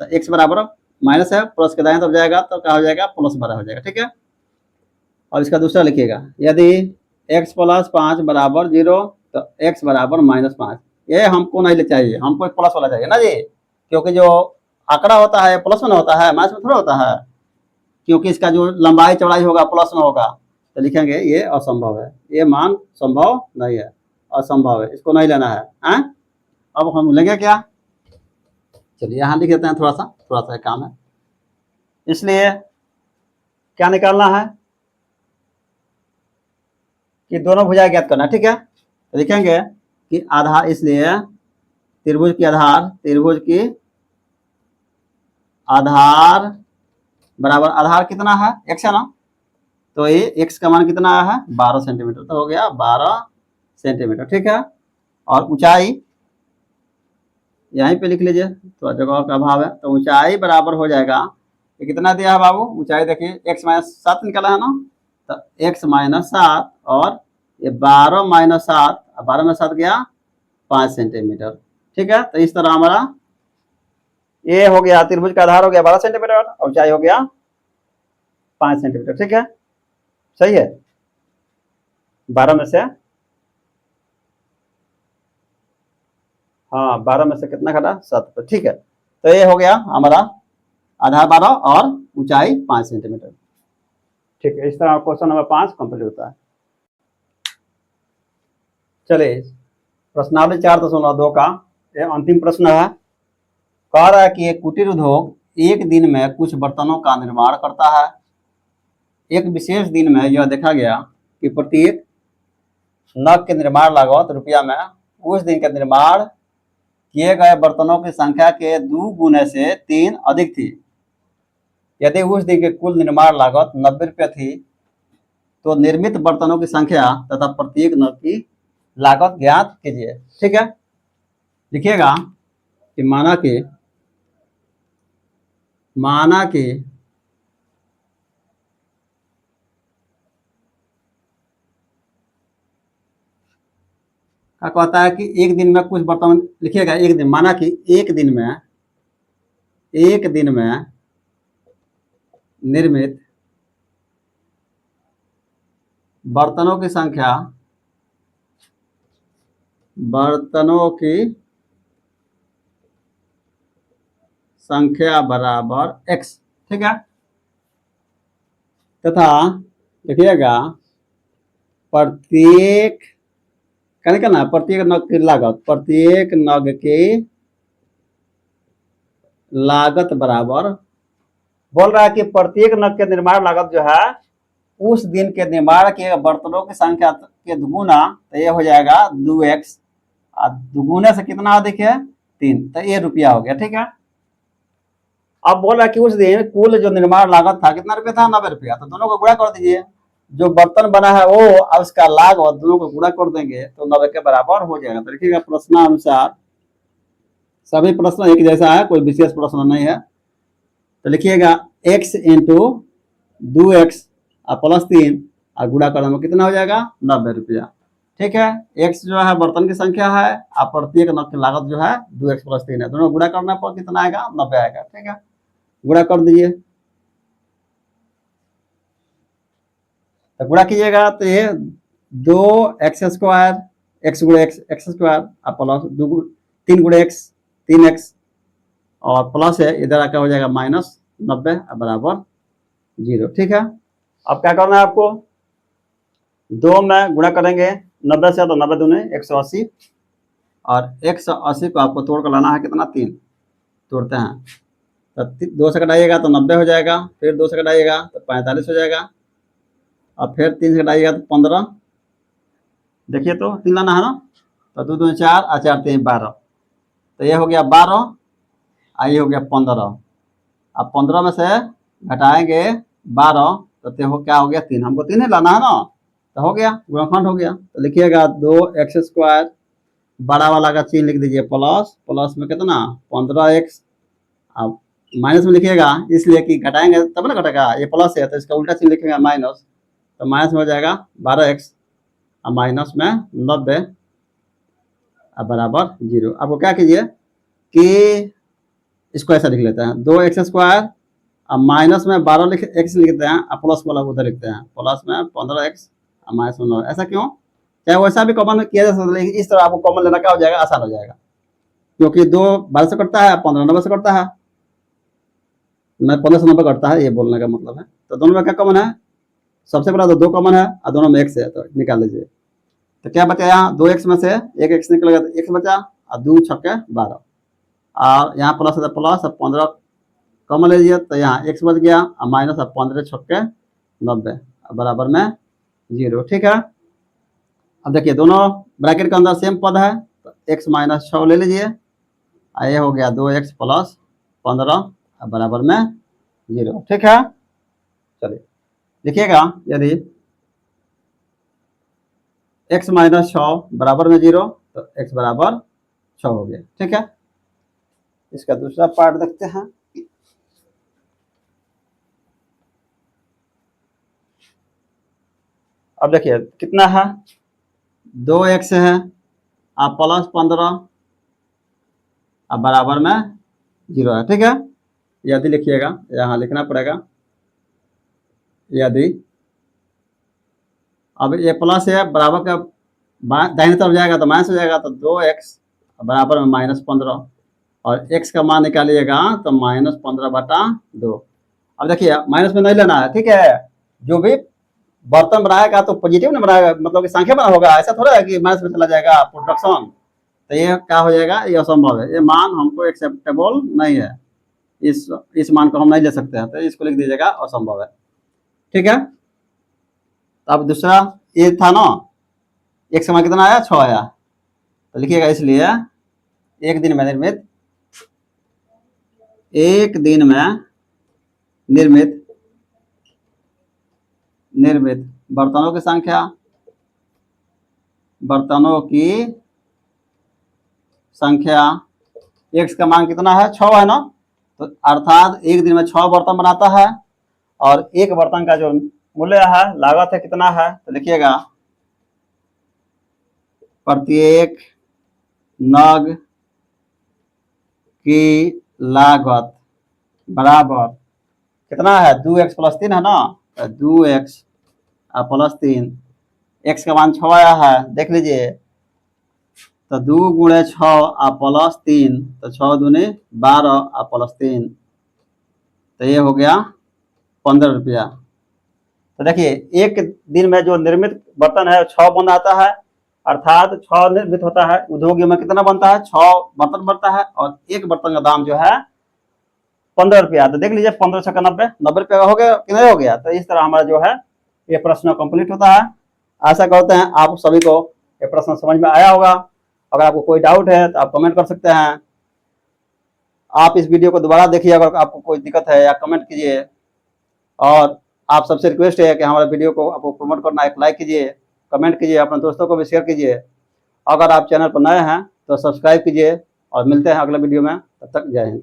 तो x बराबर माइनस है, प्लस के दाएं तरफ जाएगा तो क्या हो जाएगा, प्लस 12 हो जाएगा। ठीक है, और इसका दूसरा लिखिएगा, यदि x प्लस 5 बराबर 0, तो x बराबर माइनस 5। ये हमको नहीं चाहिए, हमको प्लस वाला चाहिए ना जी, क्योंकि जो आंकड़ा होता है प्लस में होता है, माइनस में थोड़ा होता है, क्योंकि इसका जो लंबाई चौड़ाई होगा प्लस में होगा, तो लिखेंगे ये असंभव है, ये मान संभव नहीं है, असंभव है, इसको नहीं लेना है। अब हम लेंगे क्या, चलिए यहाँ लिख देते हैं, थोड़ा सा काम है, इसलिए क्या निकालना है कि दोनों भुजा ज्ञात करना। ठीक है, तो लिखेंगे कि आधार, इसलिए त्रिभुज की आधार बराबर, आधार कितना है, x है ना, तो ये x का मान कितना आया है, 12 सेंटीमीटर, तो हो गया 12 सेंटीमीटर। ठीक है, और ऊंचाई यहीं पे लिख लीजिए, थोड़ा जगह का अभाव है, तो ऊंचाई बराबर हो जाएगा, ये कितना दिया है बाबू, ऊंचाई देखिए x माइनस 7 निकला है ना, तो x माइनस 7, और ये 12 माइनस 7, 12 में 7 गया 5 सेंटीमीटर। ठीक है, तो इस तरह हमारा ये हो गया, त्रिभुज का आधार हो गया 12 सेंटीमीटर, और ऊंचाई हो गया 5 सेंटीमीटर। ठीक है, सही है, 12 में से, हाँ 12 में से कितना घटा, 7 पर। ठीक है, तो ये हो गया हमारा आधार 12 और ऊंचाई 5 सेंटीमीटर। ठीक है, इस तरह क्वेश्चन नंबर 5 कंप्लीट होता है। चलिए प्रश्नावली 4.2 का ये अंतिम प्रश्न है, कह रहा है कि एक कुटीर उद्योग एक दिन में कुछ बर्तनों का निर्माण करता है। एक विशेष दिन में यह देखा गया कि प्रत्येक नग के निर्माण लागत रुपया में उस दिन के निर्माण किए गए बर्तनों की संख्या के 2 गुने से 3 अधिक थी। यदि उस दिन की कुल निर्माण लागत 90 रुपये थी, तो निर्मित बर्तनों की संख्या तथा प्रत्येक नग की लागत ज्ञात कीजिए। ठीक है, लिखिएगा कि माना कि क्या कहता है कि एक दिन में कुछ बर्तन, लिखिएगा एक दिन, माना कि एक दिन में निर्मित बर्तनों की संख्या बराबर x। ठीक है, तथा देखिएगा प्रत्येक, क्या निकलना है, प्रत्येक नग की लागत बराबर बोल रहा है कि प्रत्येक नग के निर्माण लागत जो है उस दिन के निर्माण के बर्तनों की संख्या के दुगुना, तो ये हो जाएगा 2x, और दुगुने से कितना अधिक है 3, तो ये रुपया हो गया। ठीक है, अब बोल रहा है कि उस दिन कुल जो निर्माण लागत था कितना रुपया था, 90 रुपया, तो दोनों को गुणा कर दीजिए। जो बर्तन बना है वो और उसका लागत दोनों को गुणा कर देंगे तो 90 के बराबर हो जाएगा। तो देखिएगा प्रश्नानुसार सभी प्रश्न एक जैसा है, कोई विशेष प्रश्न नहीं है। तो लिखिएगा x इंटू 2x प्लस 3 और गुणा करने में कितना हो जाएगा 90 रुपया। ठीक है, x जो है बर्तन की संख्या है और प्रत्येक नग की लागत जो है 2x प्लस 3 है, दोनों गुणा करने पर कितना आएगा 90 आएगा। ठीक है, गुणा कर दीजिए। तो गुणा कीजिएगा तो ये 2x² x गुणे x स्क्वायर प्लस 3 गुणे x 3x और प्लस है इधर आकर हो जाएगा -90 बराबर 0। ठीक है, अब क्या करना है आपको, 2 में गुणा करेंगे 90 से, तो 90 दूने 180 और 180 को आपको तोड़ कर लाना है कितना 3, तोड़ते हैं तो 2 से कटाइएगा तो 90 हो जाएगा, फिर 2 से कटाइएगा तो 45 हो जाएगा और फिर 3 से कटाइएगा तो 15। देखिए तो 3 लाना है ना, तो 2 दूने 4 और 4 3 12, तो ये हो गया 12 और ये हो गया 15। अब 15 में से घटाएंगे 12 तो क्या हो गया 3, हमको 3 ही लाना है ना, तो हो गया गुणनखंड हो गया। तो लिखिएगा 2x² बड़ा वाला का चिन्ह लिख दीजिए प्लस, प्लस में कितना 15x, अब माइनस में लिखिएगा इसलिए कि घटाएंगे तब ना घटेगा, ये प्लस है तो इसका उल्टा चिन्ह लिखेंगे माइनस, तो माइनस में हो जाएगा 12x और माइनस में 90 बराबर 0। आपको क्या कीजिए कि इसको ऐसा लिख लेते हैं 2x² अब माइनस में 12x लिखते हैं और प्लस वाला उधर लिखते हैं, प्लस में 15x और माइनस में 9। ऐसा क्यों, चाहे वैसा भी कॉमन में किया जा सकता है, लेकिन इस तरह आपको कॉमन लेना क्या हो जाएगा, आसान हो जाएगा, क्योंकि 2 12 से कटता है, 15 90 से कटता है, 15 से 90 कटता है, ये बोलने का मतलब है। तो दोनों में क्या कॉमन है, सबसे पहला तो 2 कॉमन है और दोनों में x है, तो निकाल लीजिए। तो क्या बचा यहाँ 2x में से एक x निकल गया तो x बचा और 2 छक्के 12 और यहाँ प्लस है प्लस 15 कॉमन ले लीजिए तो यहाँ x बच गया और माइनस 15 छक्के 90 बराबर में 0। ठीक है, अब देखिए दोनों ब्रैकेट के अंदर सेम पद है तो x - 6 ले लीजिए और ये हो गया 2x प्लस 15 बराबर में 0। ठीक है, चलिए लिखिएगा यदि x - 6 बराबर में 0 तो x बराबर 6 हो गया। ठीक है, इसका दूसरा पार्ट देखते हैं। अब देखिए कितना है 2x है आप प्लस 15 अब बराबर में 0 है। ठीक है, यदि लिखिएगा यहाँ लिखना पड़ेगा, यदि अब ये प्लस है बराबर का दाहिने तरफ जाएगा तो माइनस हो जाएगा, तो 2x बराबर में -15 और x का मान निकालिएगा तो -15/2। अब देखिए माइनस में नहीं लेना है। ठीक है, जो भी बर्तन बनाएगा तो पॉजिटिव में बनाएगा, मतलब कि संख्या बना होगा, ऐसा थोड़ा है कि माइनस में चला जाएगा प्रोडक्शन, तो ये क्या हो जाएगा, ये असंभव है, ये मान हमको एक्सेप्टेबल नहीं है, इस मान को हम नहीं ले सकते हैं, तो इसको लिख दीजिएगा असंभव है। ठीक है, अब दूसरा ये था ना, एक समय कितना आया 6 आया, तो लिखिएगा इसलिए एक दिन में निर्मित बर्तनों की संख्या, x का मान कितना है 6 है ना, तो अर्थात एक दिन में 6 बर्तन बनाता है और एक बर्तन का जो मूल्य है लागत है कितना है, तो लिखिएगा प्रत्येक नग की लागत बराबर कितना है 2x प्लस 3 है ना, तो 2x प्लस 3, x का मान 6 आया है देख लीजिए, तो 2 गुणे 6 प्लस 3, तो 6 दूने 12 प्लस 3, तो ये हो गया 15 रुपया। तो देखिए एक दिन में जो निर्मित बर्तन है 6 बन आता है, अर्थात 6 निर्मित होता है, उद्योग में कितना बनता है 6 बर्तन बनता है और एक बर्तन का दाम जो है 15 रुपया। तो देख लीजिए 15 छक्का 90, 90 रुपया का हो गया कि नहीं हो गया। तो इस तरह हमारा जो है ये प्रश्न कंप्लीट होता है। आशा करते हैं आप सभी को ये प्रश्न समझ में आया होगा। अगर आपको कोई डाउट है तो आप कमेंट कर सकते हैं। आप इस वीडियो को दोबारा देखिए अगर आपको कोई दिक्कत है, या कमेंट कीजिए। और आप सबसे रिक्वेस्ट है कि हमारे वीडियो को आपको प्रमोट करना, एक लाइक कीजिए, कमेंट कीजिए, अपने दोस्तों को भी शेयर कीजिए। अगर आप चैनल पर नए हैं तो सब्सक्राइब कीजिए, और मिलते हैं अगले वीडियो में। तब तक जय हिंद।